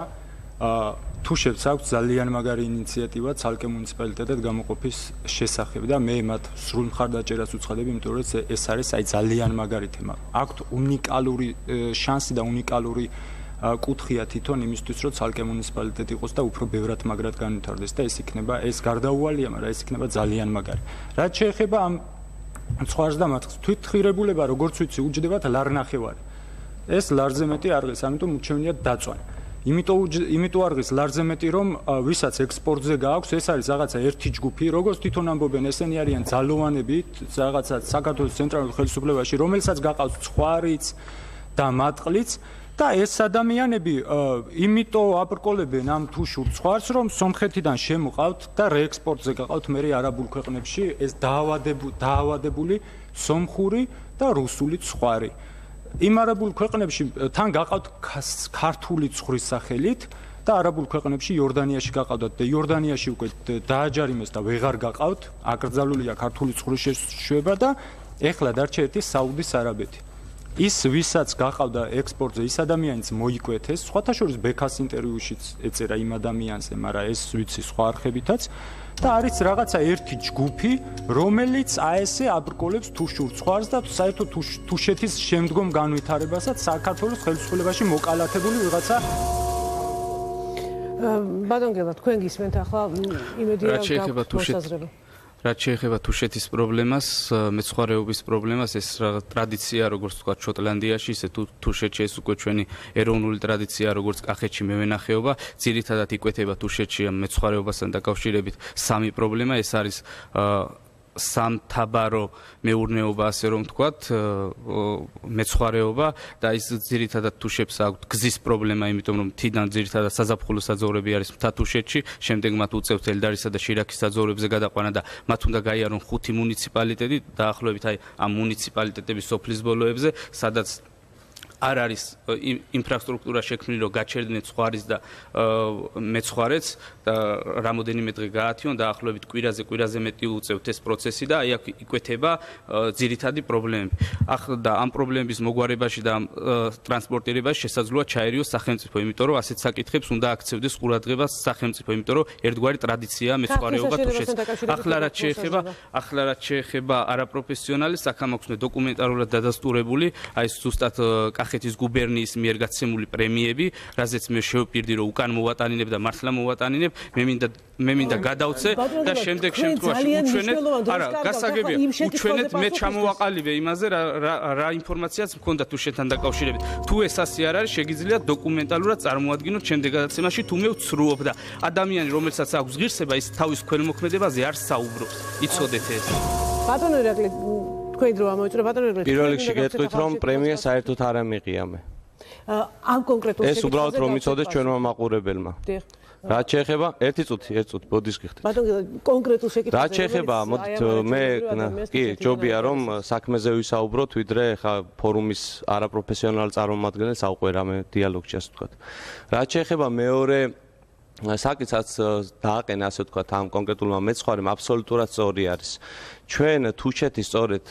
თუშეთს აქვს ძალიან მაგარი ინიციატივა ცალკე მუნიციპალიტეტად გამოყოფის შესახებ და მე მათ სრულ მხარდაჭერას უცხადებ, იმიტომ რომ ეს არის აი ძალიან მაგარი თემა. აქვთ უნიკალური შანსი და უნიკალური კუთხია თვითონ იმისთვის, რომ ცალკე მუნიციპალიტეტი იყოს და უფრო ბევრად მაგრად განვითარდეს და ეს იქნება, ეს გარდაუვალია, მაგრამ ეს იქნება ძალიან მაგარი. რაც შეეხება ამ ცხვარს და მატყლს, თვითღირებულება, როგორც ვიცი, უჯდებათ ლარნახევარი. ეს ლარზე მეტი არ ღირს, ამიტომ უჩვენია დაწვანა. იმიტომ არ ღირს ლარზე მეტი, რომ ვისაც ექსპორტზე გააქვს, ეს არის რაღაცა ერთი ჯგუფი, როგორც თვითონ ამბობენ, ესენი არიან ძალოვანები, რაღაცა საქართველოს ცენტრალურ ხელისუფლებაში, რომელსაც გაყავს ცხვარიც და მატყლიც და ეს ადამიანები იმიტომ აბრკოლებენ ამ თუშურ ცხვარს, რომ სომხეთიდან შემოყავთ და რეექსპორტზე გაყავთ მე არაბულ ქვეყნებში ეს დაავადებული სომხური და რუსული ცხვარი. იმ არაბულ ქვეყნებში თან გაყავთ ქართული ცხვრის სახელით და არაბულ ქვეყნებში იორდანიაში გაყავდათ და იორდანიაში უკვე დააჯარიმეს და ვეღარ გაყავთ, აკრძალულია ქართული ცხვრის შეშვება და ეხლა დარჩა ერთი საუდის არაბეთი. ის ვისაც გაყავდა ექსპორტზე, ის ადამიანიც მოიკვეთეს, სხვათა შორის ბექას ინტერვიუშიც ეწერა იმ ადამიანზე, მაგრამ ეს ვიცი სხვა არხებითაც და არის რაღაცა ერთი ჯგუფი, რომელიც აესე აბრკოლებს თუშურ ცხვარს და საერთოდ თუშეთის შემდგომ განვითარებასაც საქართველოს ხელისუფლებაში მოკალათებული ვიღაცა ბატონ გელა, თქვენ გისმენთ ახლა იმედია გაგვასაზრება. რაც შეეხება თუშეთის პრობლემას, მეცხვარეობის პრობლემას, ეს ტრადიცია, როგორც თქვა შოტლანდიაში, ისე თუშეთში ეს უკვე ჩვენი ეროვნული ტრადიცია, როგორც კახეთში მევენახეობა, ძირითადად იკვეთება თუშეთში ამ მეცხვარეობასთან დაკავშირებით სამი პრობლემა, ეს არის სამთაბარო მეურნეობა, ასე რომ ვთქვათ, მეცხვარეობა და ის ძირითადად თუშებს აქვს გზის პრობლემა, იმიტომ რომ თიდან ძირითადად საზაფხულო საძოვრები არის მთათუშეთში, შემდეგ მათ უწევთ ელდარისა და შირაქის საძოვრებზე გადაყვანა და მათ უნდა გაიარონ 5 მუნიციპალიტეტი, დაახლოებით აი ამ მუნიციპალიტეტების სოფლის ბოლოებზე, სადაც არ არის ინფრასტრუქტურა შექმნილი, რომ გაჩერდნენ ცხვარის და მეცხვარეც და რამოდენიმე დღე გაათიონ და ახლობით კვირაზე მეტი უწევთ ეს პროცესი და აი აქ იკვეთება ძირითადი პრობლემები. და ამ პრობლემების მოგვარებაში და ტრანსპორტირებაში შესაძლოა ჩაერიოს სახელმწიფო, იმიტომ რომ ასეთ საკითხებს უნდა აქცევდეს ყურადღებას სახელმწიფო, იმიტომ რომ ერთგვარი ტრადიციაა მეცხვარეობა თუ ახლა რაც შეეხება არაპროფესიონალი აქ მაქვს დოკუმენტარულად დადასტურებული აი ზუსტად კახეთის გუბერნიის მიერ გაცემული პრემიები, რაზეც მე შევპირდი რომ უკან მოვატანინებ და მართლა მოვატანინებ, მე მინდა გადავწე და შემდეგ შემთხვევაში უჩვენეთ, არა, გასაგებია, უჩვენეთ მე ჩამოვაყალიბე იმაზე რა ინფორმაციაც მქონდა თუ შეთან დაკავშირებით. თუ ეს ასე არ არის, შეგიძლიათ დოკუმენტალურად წარმოადგინოთ შემდეგ გადაცემაში, თუ მე ვცრუობ და ადამიანი, რომელსაც აქვს ღირსება, ის თავის ქველმოქმედებაზე არ საუბრობს. იცოდეთ ეს. ბატონო ირაკლი, თქვენ დრო ამოიწურა ბატონო ირაკლი. პირველ რიგში გეტყვით რომ პრემია საერთოდ არ ამიღიამე. ამ კონკრეტულ ეს უბრალოდ რომ იცოდეს ჩვენმა მაყურებელმა. რაც შეეხება, ერთი წუთი, ბოდის გიხდით. ბატონო კონკრეტულ შეკითხვაზე. რაც შეეხება, მოდით მე კი ჯობია რომ საქმეზე ვისაუბროთ, ვიდრე ხა ფორუმის არაპროფესიონალ წარმომადგენელს აუყვე რამე დიალოგში ასე ვთქვათ. რაც შეეხება მეორე საკითხსაც დააყენა ასე ვთქვათ ამ კონკრეტულმა მეცხვარემ აბსოლუტურად სწორი არის. ჩვენ თუჩეთი სწორედ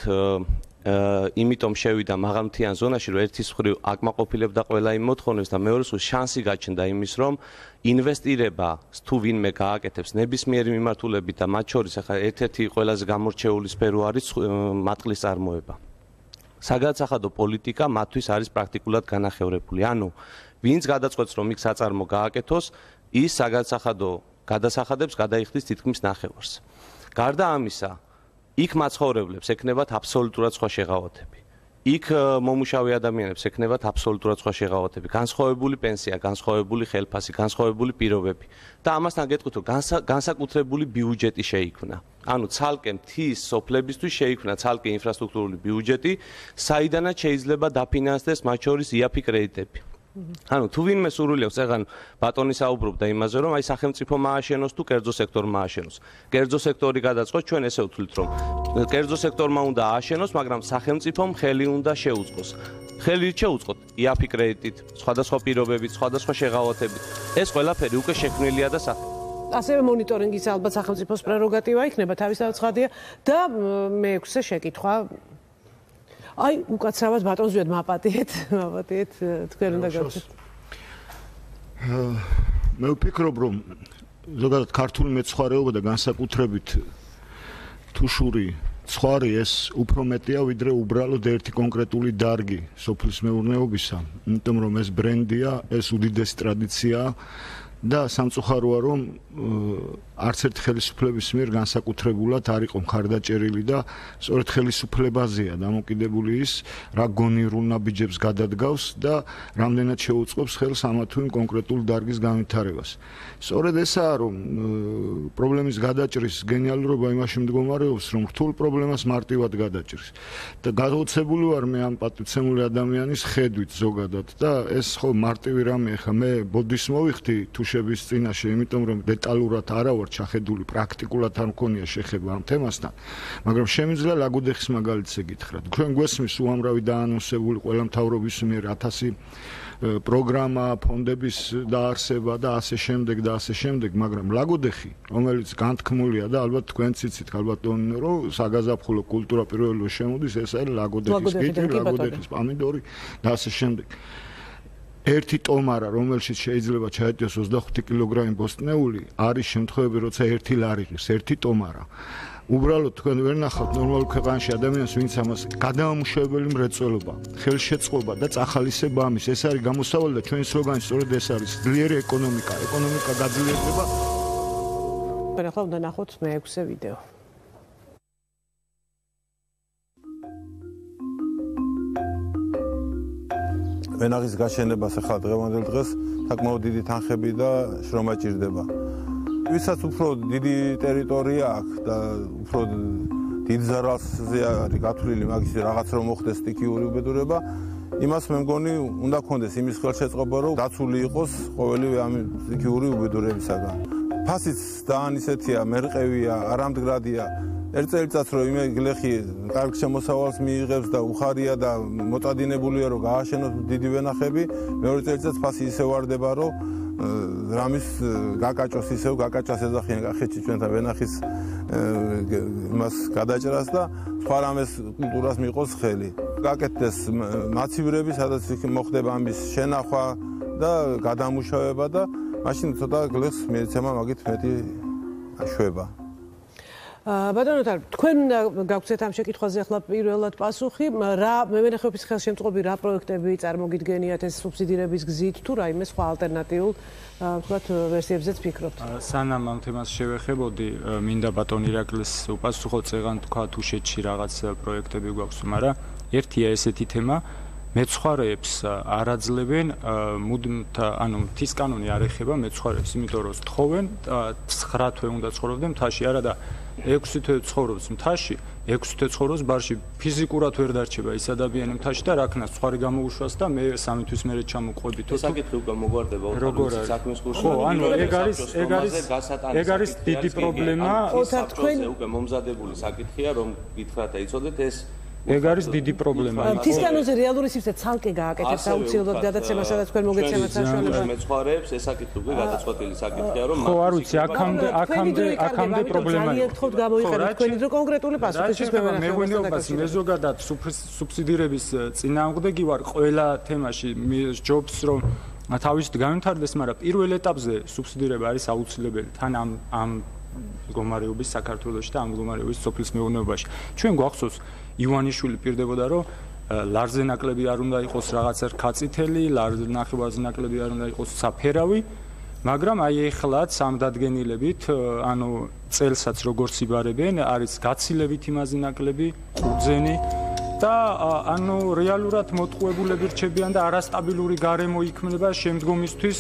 იმიტომ შევიდა მაღალმთიან ზონაში, რომ ერთის მხრივ აკმაყოფილებდა ყველა იმ მოთხოვნებს და მეორეს მხრივ შანსი გაჩნდა იმის, რომ ინვესტირება თუ ვინმე გააკეთებს ნებისმიერი მიმართულებით და მათ შორის ახლა ერთ-ერთი ყველაზე გამორჩეული სფერო არის მატყლის წარმოება. საგადასახადო პოლიტიკა მათთვის არის პრაქტიკულად განახევრებული. ანუ ვინც გადაწყვეტს რომ იქ საწარმო გააკეთოს, ის საგადასახადო გადასახადებს გადაიხდის თითქმის ნახევარს. გარდა ამისა, იქ მაცხოვრებლებს ექნებათ აბსოლუტურად სხვა შეღავათები. იქ მომუშავე ადამიანებს ექნებათ აბსოლუტურად სხვა შეღავათები. განსხვავებული პენსია, განსხვავებული ხელფასი, განსხვავებული პირობები. და ამასთან გეტყვით, რომ განსაკუთრებული ბიუჯეტი შეიქმნა. ანუ ცალკე მთის სოფლებისთვის შეიქმნა ცალკე ინფრასტრუქტურული ბიუჯეტი, საიდანაც შეიძლება დაფინანსდეს მათ შორის იაფი კრედიტები. ანუ თუ ვინმე სურვილი აქვს, ეხლა ბატონი საუბრობდა იმაზე, რომ აი სახელმწიფო მააშენოს თუ კერძო სექტორმა ააშენოს. კერძო სექტორი გადაწყოს, ჩვენ ესე ვთვლით, რომ კერძო სექტორმა უნდა ააშენოს, მაგრამ სახელმწიფომ ხელი უნდა შეუწყოს. ხელი შეუწყოთ იაფი კრედიტით, სხვადასხვა პირობებით, სხვადასხვა შეღავათებით. ეს ყველაფერი უკვე შექმნილია და ასევე მონიტორინგის ალბათ სახელმწიფოს პრეროგატივა იქნება, თავისთავად ცხადია და მეექვსე შეკითხვა აი, უკაცრავად ბატონს ვიად მაპატიეთ, თქვენ უნდა გავხსნათ. მე ვფიქრობ, რომ ზოგადად ქართული მეცხვარეობა და განსაკუთრებით თუშური ცხვარი ეს უფრო მეტია, ვიდრე უბრალოდ ერთი კონკრეტული დარგი სოფლის მეურნეობისა, იმიტომ რომ ეს ბრენდია, ეს უდიდესი ტრადიციაა და სამწუხაროა, რომ არც ერთ ხელისუფლების მიერ განსაკუთრებულად არ იყო მხარდაჭერილი და სწორედ ხელისუფლებაზეა დამოკიდებული ის, რა გონივრულ ნაბიჯებს გადადგავს და რამდენად შეუწყობს ხელს ამა თუ იმ კონკრეტულ დარგის განვითარებას. სწორედ ესაა, რომ პრობლემის გადაჭრის გენიალურობა იმაში მდგომარეობს, რომ რთულ პრობლემას მარტივად გადაჭრის. და გაოცებული ვარ მე ამ პატივცემული ადამიანის ხედვით ზოგადად და ეს ხო მარტივი რამე, ხა მე ბოდის მოვიხდი თუშების წინაშე, იმიტომ რომ დეტალურად არა ვარ ჩახედული, პრაქტიკულად არ მქონია შეხება ამ თემასთან, მაგრამ შემიძლია ლაგოდეხის მაგალითზე გითხრათ. თქვენ გვესმის უამრავი დაანონსებული ყველა მთავრობის მიერ 1000 პროგრამა, ფონდების დაარსება და ასე შემდეგ, მაგრამ ლაგოდეხი, რომელიც განთქმულია და ალბათ თქვენ ციცით, ალბათ რომ საგაზაფხულო კულტურა პირველად შემოდის, ეს არის ლაგოდეხის კიტრი, ლაგოდეხის პამიდორი და ასე შემდეგ. ერთი ტომარა, რომელშიც შეიძლება ჩაეტიოს 25 კილოგრამი ბოსტნეული, არის შემთხვევები, როცა ერთი ლარი ღირს, ერთი ტომარა. უბრალოდ თქვენ ვერ ნახავთ ნორმალურ ქვეყანაში ადამიანს, ვინც ამას გადამამუშავებელი მრეწველობა, ხელშეწყობა და წახალისება ამის. ეს არის გამოსავალი და ჩვენი სლოგანი სწორედ ეს არის: ძლიერი ეკონომიკა, ეკონომიკა გაძლიერდება. ახლა უნდა ნახოთ მეექვსე ვიდეო. ვენაღის გაშენებას ახლა დღევანდელ დღეს საკმაოდ დიდი თანხები და შრომა ჭირდება. ვისაც უფრო დიდი ტერიტორია აქვს და უფრო დიდ ზარალზე არის გათვლილი მაგის რაღაც რომ მოხდეს სტიქიური უბედურება, იმას მე მგონი უნდა გქონდეს იმის ხელშეწყობა, რომ დაცული იყოს ყოველივე ამ სტიქიური უბედურებისაგან. ფასიც და ისეთია, მერყევია, არამდგრადია. ერთ წელიწადს რომ იმე გლეხი კარგ შემოსავალს მიიღებს და უხარია და მოწადინებულია რომ გააშენოს დიდი ვენახები, მეორე წელიწადს ფასი ისე ვარდება რომ რამის გაკაჭოს ისევ გაკაჭას ეძახიან კახეთში ჩვენთან ვენახის იმას გადაჭრას და სხვა რამეს კულტურას მიიღოს ხელი. გაკეთდეს მაცივრები, სადაც მოხდება ამის შენახვა და გადამუშავება და მაშინ ცოტა გლეხს მიეცემა მაგით მეტი შვება. ბატონო თქვენ გაგვცეთ ამ შეკითხვაზე ახლა პირველად პასუხი, რა მევენახეობის ხელშემწყობი რა პროექტები წარმოგიდგენიათ ეს სუბსიდირების გზით თუ რაიმე სხვა ალტერნატიულ ვთქვათ ვერსიებზეც ფიქრობთ? სანამ ამ თემას შევეხებოდი, მინდა ბატონ ირაკლის უპასუხო წეგან თქვა თუშეთში რაღაც პროექტები გვაქვს, მაგრამ ერთია ესეთი თემა მეცხვარეებს არ აძლევენ ანუ მთის კანონი არ ეხება მეცხვარეებს, იმიტომ რომ თხოვენ 9 თვე უნდა ცხოვრობდნენ მთაში, არა და 6 თვე ცხოვრობს მთაში, 6 თვე ცხოვრობს ბარში, ფიზიკურად ვერ დარჩება ის ადამიანი მთაში და რა ქნას ცხარი გამოუშვას და მე 3 თვის მერე ჩამოყვები თუ საკითხი უკვე მოგვარდება ოთარული საქმის კურსში. ხო, ანუ ეგ არის დიდი პრობლემა. თქვენ უკვე მომზადებული საკითხია რომ გითხრათ ეცოდეთ ეს ეგ არის დიდი პრობლემა. მთის კანონზე რეალური სივრცე ცალკე გააკეთებს აუცილებლად გადაცემა, სადაც თქვენ მოგეცემათ საშუალება. მეცხვარეებს ეს საკითხი უკვე გადაწყვეტილი საკითხია, რომ ხო, არ ვიცი, აქამდე პრობლემაა. ძალიან გთხოვთ გამოიყენოთ თქვენი დრო კონკრეტული პასუხისთვის მეღვინეობას მე ზოგადად სუბსიდირების წინააღმდეგი ვარ ყველა თემაში, ჯობს რომ თავისით განვითარდეს, მაგრამ პირველ ეტაპზე სუბსიდირება არის აუცილებელი თან ამ მდგომარეობის საქართველოში და ამ მდგომარეობის სოფლის მეურნეობაში. ჩვენ გვახსოვს ივანიშვილი პირდებოდა რომ ლარზე ნაკლები არ უნდა იყოს რაღაცა რქაწითელი, ლარზე ნახევარზე ნაკლები არ უნდა იყოს საფერავი, მაგრამ აი ეხლაც ამ დადგენილებით, ანუ წელსაც როგორც იბარებენ, არის გაცილებით იმაზე ნაკლები, ყურძენი და ანუ რეალურად მოტყუებულები რჩებიან და არასტაბილური გარემო იქმნება შემდგომისთვის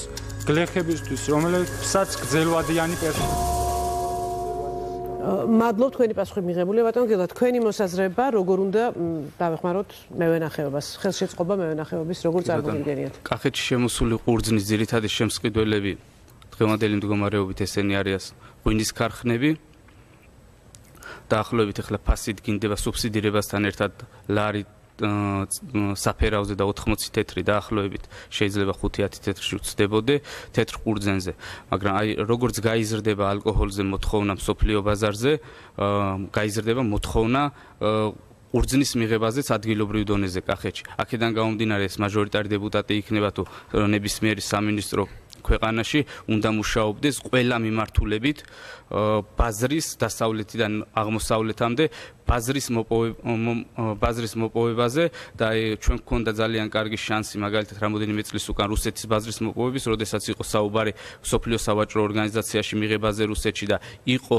გლეხებისთვის, რომელსაც გრძელვადიანი პერსპექტივა. მადლობ თქვენი პასუხი მიღებულია ბატონო გილა, თქვენი მოსაზრება როგორ უნდა დავეხმაროთ მევენახეობას, ხელშეწყობა მევენახეობის როგორ წარმოგიდგენიათ? კახეთში შემოსული ყურძნის ძირითადი შემსყიდველები დღევანდელი მდგომარეობით ესენი არიან ღვინის ქარხნები. დაახლოებით ახლა ფასი დგინდება სუბსიდირებასთან ერთად ლარი საფერავზე და 80 თეთრი დაახლოებით შეიძლება 5-10 თეთრში ვწდებოდე თეთრ ყურძენზე, მაგრამ აი როგორც გაიზრდება ალკოჰოლზე მოთხოვნა მსოფლიო ბაზარზე, გაიზრდება მოთხოვნა ყურძნის მიღებაზეც ადგილობრივ დონეზე კახეთში. აქედან გამომდინარე ეს მაჟორიტარი დეპუტატი იქნება თუ ნებისმიერი სამინისტრო ქვეყანაში უნდა მუშაობდეს ყველა მიმართულებით ბაზრის დასავლეთიდან აღმოსავლეთამდე ბაზრის მოპოვებაზე და ჩვენ გქონდა ძალიან კარგი შანსი მაგალითად რამოდენიმე წლის უკან რუსეთის ბაზრის მოპოვების, როდესაც იყო საუბარი მსოფლიო სავაჭრო ორგანიზაციაში მიღებაზე რუსეთში და იყო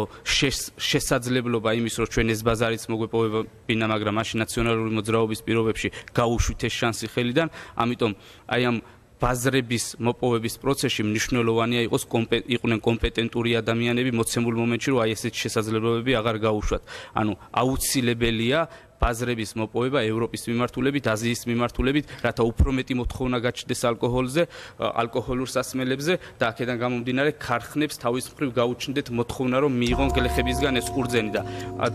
შესაძლებლობა იმის, რომ ჩვენ ეს ბაზარიც მოგვეპოვებინა, მაგრამ მაშინ ნაციონალური მოძრაობის პირობებში გაუშვით ეს შანსი ხელიდან, ამიტომ აი ამ ბაზრების მოპოვების პროცესში მნიშვნელოვანია იყვნენ კომპეტენტური ადამიანები მოცემულ მომენტში, რომ აი ესეთი შესაძლებლობები აღარ გაუშვათ. ანუ აუცილებელია ბაზრების მოპოვება ევროპის მიმართულებით, აზიის მიმართულებით, რათა უფრო მეტი მოთხოვნა გაჩნდეს ალკოჰოლზე, ალკოჰოლურ სასმელებზე და აქედან გამომდინარე ქარხნებს თავის მხრივ გაუჩნდეთ მოთხოვნა, რომ მიიღონ გლეხებისგან ეს ყურძენი და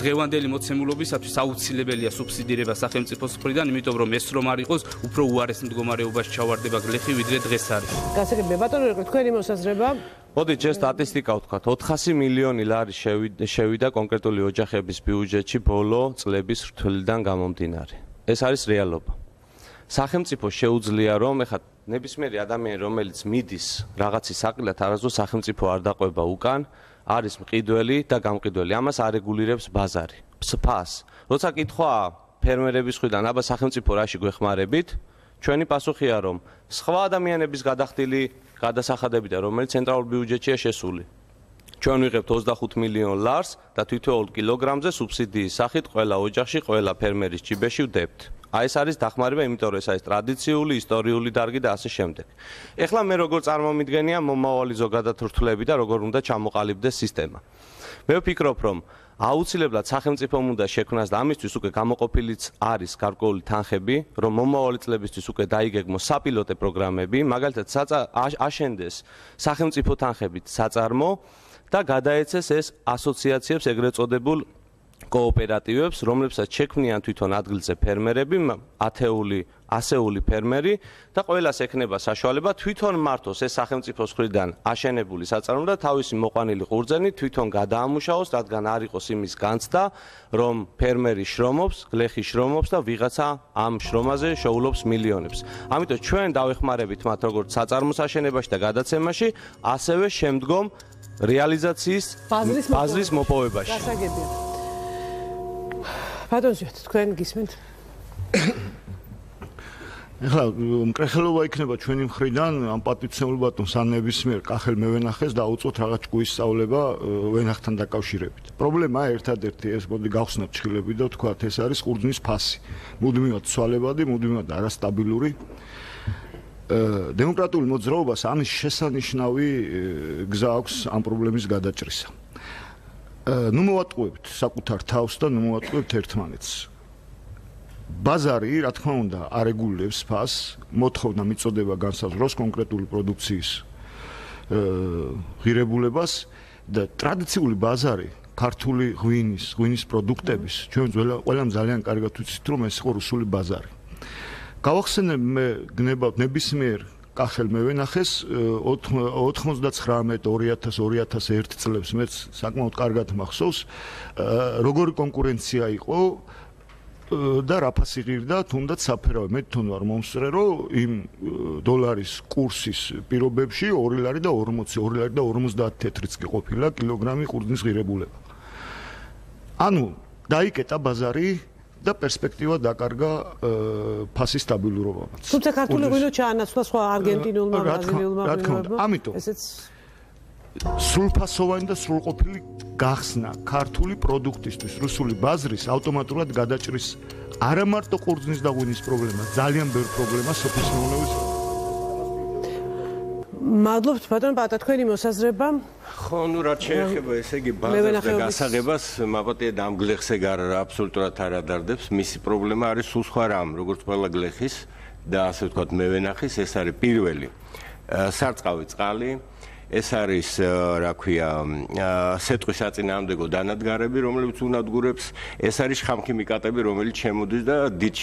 დღევანდელი მოცემულობისათვის აუცილებელია სუბსიდირება სახელმწიფოს მხრიდან, იმიტომ რომ ეს რომ არ იყოს, უფრო უარეს მდგომარეობაში ჩავარდება გლეხი, ვიდრე დღეს არის. გასაგებია ბატონო, თქვენი მოსაზრება მოდით ჯერ სტატისტიკა ვთქვათ, 400 მილიონი ლარი შევიდა კონკრეტული ოჯახების ბიუჯეტში ბოლო წლების რთულიდან გამომდინარე. ეს არის რეალობა. სახელმწიფო შეუძლია რომ ეხლა ნებისმიერი ადამიანი რომელიც მიდის რაღაცის საყიდად არასდროს სახელმწიფო არ დაყვება უკან, არის მყიდველი და გამყიდველი. ამას არეგულირებს ბაზარი. ფას. როცა კითხვა ფერმერების მხრიდან, აბა სახელმწიფო რაში გვეხმარებით? ჩვენი პასუხია რომ სხვა ადამიანების გადახდილი გადასახადებიდან, რომელიც ცენტრალურ ბიუჯეტშია შესული. ჩვენ ვიღებთ 25 მილიონ ლარს და თითოეულ კილოგრამზე სუბსიდიის სახით ყველა ოჯახში, ყველა ფერმერის ჯიბეში ვდებთ. აი ეს არის დახმარება, იმიტომ რომ ეს არის ტრადიციული, ისტორიული დარგი და ასე შემდეგ. ეხლა მე როგორ წარმომიდგენია მომავალი ზოგადად რთულები და როგორ უნდა ჩამოყალიბდეს სისტემა. მე ვფიქრობ, რომ აუცილებლად სახელმწიფომ უნდა შექმნას და ამისთვის უკვე გამოყოფილიც არის გარკვეული თანხები, რომ მომავალი წლებისთვის უკვე დაიგეგმოს საპილოტე პროგრამები, მაგალითად აშენდეს სახელმწიფო თანხებით საწარმო და გადაეცეს ეს ასოციაციებს ეგრეთ წოდებულ კოოპერატივებს, რომლებსაც შექმნიან თვითონ ადგილზე ფერმერები, ასეული ფერმერი და ყველას ექნება საშუალება თვითონ მართოს ეს სახელმწიფოს მხრიდან აშენებული საწარმო და თავისი მოყვანილი ყურძენი თვითონ გადაამუშავოს, რადგან არ იყოს იმის განცდა, რომ ფერმერი შრომობს, გლეხი შრომობს და ვიღაცა ამ შრომაზე შეულობს მილიონებს. ამიტომ ჩვენ დავეხმარებით მათ როგორც საწარმოს აშენებაში და გადაცემაში, ასევე შემდგომ რეალიზაციის ბაზრის მოპოვებაში. გასაგებია. ბატონ ზიად, თქვენ გისმენთ? ეხლა მკრეხელობა იქნება ჩვენი მხრიდან ამ პატივცემულ ბატონს ან ნებისმიერ კახელ მევენახეს დაუწოთ რაღაც ჭკუის სწავლება ვენახთან დაკავშირებით. პრობლემაა ერთადერთი ეს, მოდი გავხსნათ ჩხილები და ვთქვათ, ეს არის ყურძნის ფასი. მუდმივად ცვალებადი, მუდმივად არასტაბილური. დემოკრატიულ მოძრაობას ამის შესანიშნავი გზა აქვს ამ პრობლემის გადაჭრისა. ნუ მოვატყუებთ საკუთარ თავს და ნუ მოვატყუებთ ერთმანეთს. ბაზარი, რა თქმა უნდა, არეგულირებს ფასს, მოთხოვნა მიწოდება განსაზღვროს კონკრეტული პროდუქციის ღირებულებას და ტრადიციული ბაზარი ქართული ღვინის პროდუქტების ჩვენ ყველამ ძალიან კარგად ვიცით, რომ ეს იყო რუსული ბაზარი. გავახსენებ მე გნებავთ ნებისმიერ კახელ მევენახეს 99-2000-2001 წლებს მეც საკმაოდ კარგად მახსოვს, როგორი კონკურენცია იყო და რა ფასი ღირდა, თუნდაც საფერავი. მე თვითონ ვარ მომსწრე, რომ იმ დოლარის კურსის პირობებში 2 ლარი და 40, 2 ლარი და 50 თეთრიც კი ყოფილა კილოგრამი ყურძნის ღირებულება. ანუ დაიკეტა ბაზარი და პერსპექტივა დაკარგა ფასის სტაბილურობამაც. თუმცა ქართული ღვინო ჩაანაცვლა სხვა არგენტინულმა, ბრაზილიულმა ღვინოებმა. ამიტომ სრულფასოვანი და სრულყოფილი გახსნა ქართული პროდუქტისთვის რუსული ბაზრის ავტომატურად გადაჭრის არა მარტო ყურძნის და ღვინის პრობლემა, ძალიან ბევრ პრობლემას სოფლის მეურნეობის. მადლობთ ბატონ პატა, თქვენი მოსაზრება? ხო, ნუ რაც შეეხება, ესე იგი ბაზარს და გასაღებას, მაპატია ამ გლეხს ეგ აბსოლუტურად არ ადარდებს. მისი პრობლემა არის სულ სხვა რამ, როგორც ყველა გლეხის და ასე ვთქვათ მევენახის, ეს არის პირველი სარწყავი წყალი. ეს არის, რა ქვია, სეტყვის საწინააღმდეგო დანადგარები, რომლებიც უნადგურებს, ეს არის შხამქიმიკატები, რომელიც შემოდის და დიდ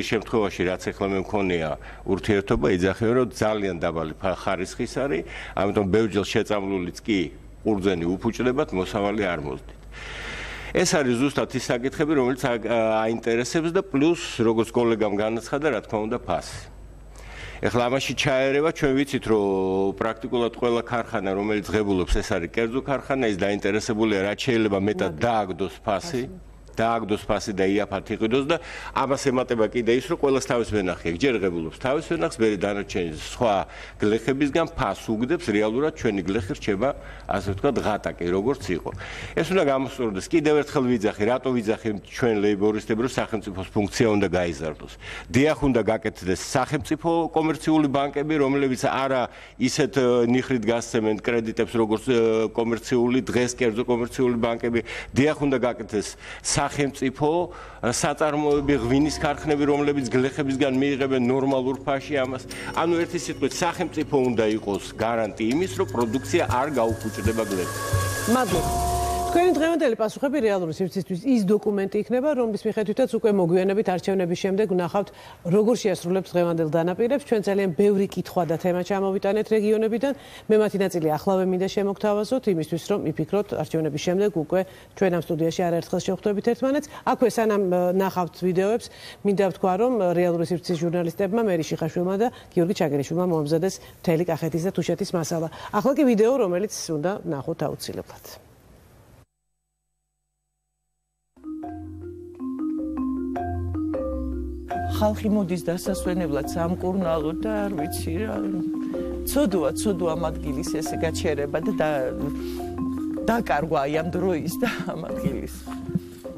შემთხვევაში, რაც ახლა მე მქონია ურთიერთობა, იძახიან, რომ ძალიან დაბალი ხარისხის არის, ამიტომ ბევრჯერ შეწამლულიც კი ყურძენი უფუჭდებათ, მოსავალი არ მოძდით. ეს არის ზუსტად ის საკითხები, რომელიც აინტერესებს და პლუს, როგორც კოლეგამ განაცხადა, რა თქმა უნდა, ფასი. ეხლა ამაში ჩაერევა, ჩვენ ვიცით, რომ პრაქტიკულად ყველა ქარხანა, რომელიც ღებულობს, ეს არის კერძო ქარხანა, ის დაინტერესებულია, რაც შეიძლება მეტად დააგდოს ფასი. დააგდოს ფასი და იაფად იყიდოს და ამას ემატება კიდე ის, რომ ყველას თავის ვენახი აქვს. ჯერ ღებულობს თავის ვენახს, მერე დანარჩენი სხვა გლეხებისგან ფასს უგდებს, რეალურად ჩვენი გლეხი რჩება, ასე ვთქვათ, ღატაკი, როგორც იყო. ეს უნდა გამოსწორდეს. კიდევ ერთხელ ვიძახი, რატო ვიძახი ჩვენ ლეიბორისტები, რომ სახელმწიფოს ფუნქცია უნდა გაიზარდოს. დიახ, უნდა გაკეთდეს სახელმწიფო კომერციული ბანკები, რომლებიც არა ისეთ ნიხრით გასცემენ კრედიტებს, როგორც კომერციული, დღეს კერძო კომერციული ბანკები. დიახ, უნდა გაკეთდეს სახელმწიფო საწარმოები, ღვინის ქარხნები, რომლებიც გლეხებისგან მიიღებენ ნორმალურ ფასში ამას. ანუ ერთი სიტყვით, სახელმწიფო უნდა იყოს გარანტი იმის, რომ პროდუქცია არ გაუფუჭდება გლეხებს. მადლობა. თქვენი დღევანდელი პასუხები რეალური სივრცისთვის ის დოკუმენტი იქნება, რომლის მიხედვითაც უკვე მოგვიანებით არჩევნების შემდეგ ვნახავთ, როგორ შეასრულებს დღევანდელ დანაპირებს. ჩვენ ძალიან ბევრი კითხვა და თემა ჩამოვიტანეთ რეგიონებიდან. მე მათი ნაწილი ახლავე მინდა შემოგთავაზოთ, იმისთვის რომ მიფიქროთ არჩევნების შემდეგ უკვე ჩვენ ამ სტუდიაში არაერთხელ შევხვდებით ერთმანეთს. აქვე სანამ ნახავთ ვიდეოებს, მინდა ვთქვა, რომ რეალური სივრცის ჟურნალისტებმა მერი შიხაშვილმა და გიორგი ჩაგერიშვილმა მოამზადეს მთელი კახეთის და თუშეთის მასალა. ახლა კი ვიდეო, რომელიც უნდა ნახოთ აუცილებლად. ხალხი მოდის დასასვენებლად სამკურნალოდ და არ ვიცი რა. ცოდვა ამ ადგილის ესე გაჩერება და დაკარგვა აი ამ დროის და ამ ადგილის.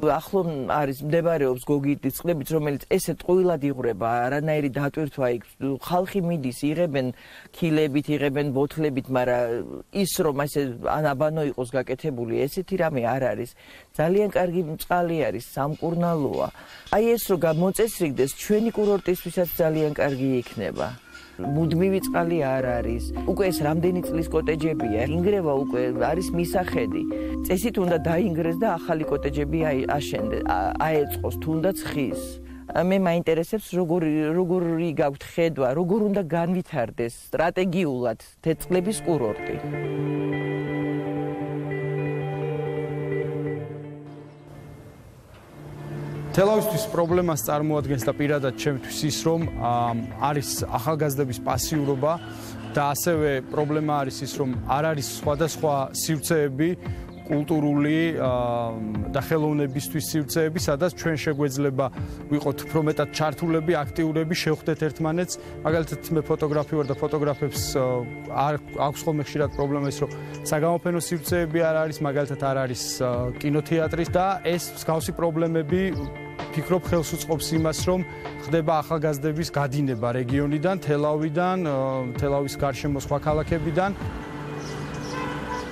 ახლო არის მდებარეობს გოგიტის წყლებით, რომელიც ესეთ ყვილად იღვრება, არანაირი დატვირთვა იქ. ხალხი მიდის, იღებენ ქილებით, იღებენ ბოთლებით, მაგრამ ის რომ ესე ანაბანო იყოს გაკეთებული, ესეთი რამე არ არის. ძალიან კარგი წყალი არის, სამკურნალოა. აი ეს რომ გამოწესრიგდეს, ჩვენი კურორტისთვისაც ძალიან კარგი იქნება. მუდმივი წყალი არ არის. უკვე ეს რამდენი წლის კოტეჯებია, ინგრევა უკვე არის მისახედი. წესით უნდა დაინგრეს და ახალი კოტეჯები აეწყოს, თუნდაც ხის. მე მაინტერესებს როგორი გაქვთ ხედვა, როგორ უნდა განვითარდეს სტრატეგიულად თეთრების კურორტი. თელავისთვის პრობლემას წარმოადგენს და პირადად ჩემთვის ის, რომ არის ახალგაზრდების პასიურობა და ასევე პრობლემა არის ის, რომ არ არის სხვადასხვა სივრცეები, კულტურული და ხელოვნებისთვის სივრცეები, სადაც ჩვენ შეგვეძლება ვიყოთ უფრო მეტად ჩართულები, აქტიურები, შევხვდეთ ერთმანეთს. მაგალითად მე ფოტოგრაფი ვარ და ფოტოგრაფებს აქვს ხოლმე ხშირად პრობლემა ის, რომ საგამოფენო სივრცეები არ არის, მაგალითად არ არის კინოთეატრის და ეს მსგავსი პრობლემები ფიქრობ ხელს უწყობს იმას, რომ ხდება ახალგაზრდების გადინება რეგიონიდან, თელავიდან, თელავის გარშემო სხვა ქალაქებიდან.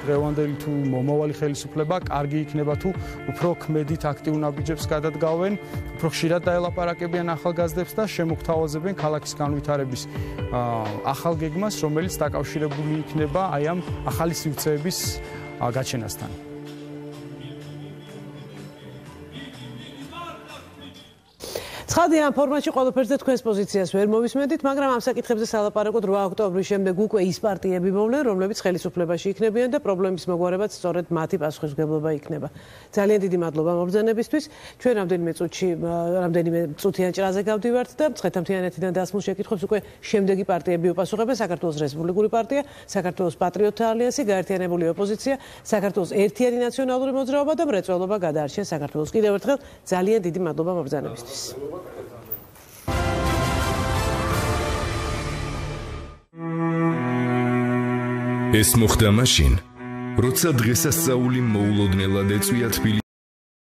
დღევანდელი თუ მომავალი ხელისუფლება კარგი იქნება თუ უფრო ქმედით აქტიურ ნაბიჯებს გადადგავენ, უფრო ხშირად დაელაპარაკებიან ახალგაზრდებს და შემოგთავაზებენ ქალაქის განვითარების ახალ გეგმას, რომელიც დაკავშირებული იქნება აი ამ ახალი სივრცეების გაჩენასთან. ცხადია, ამ ფორმატში ყველაფერზე თქვენს პოზიციას ვერ მოვისმენთ, მაგრამ ამ საკითხებზე სალაპარაკოდ 8 ოქტომბრის შემდეგ უკვე ის პარტიები მოვლენ, რომლებიც ხელისუფლებაში იქნებიან და პრობლემის მოგვარებაც სწორედ მათი პასუხისმგებლობა იქნება. ძალიან დიდი მადლობა მომბრძანებისთვის. ჩვენ რამდენიმე წუთიან ჭრაზე გავდივართ და მცხეთამთიანეთიდან დასმულ შეკითხვებს უკვე შემდეგი პარტიები უპასუხებენ: საქართველოს რესპუბლიკური პარტია, საქართველოს პატრიოტთა ალიანსი, გაერთიანებული ოპოზიცია, საქართველოს ერთიანი ნაციონალური მოძრაობა და მრეწველობა გადაარჩენს საქართველოს. კიდევ ერთხელ ძალიან დიდი მადლობა მომბრძანებისთვის. ეს მოხდა მაშინ, როცა დღესასწაული მოულოდნელად ეწვია თბილისის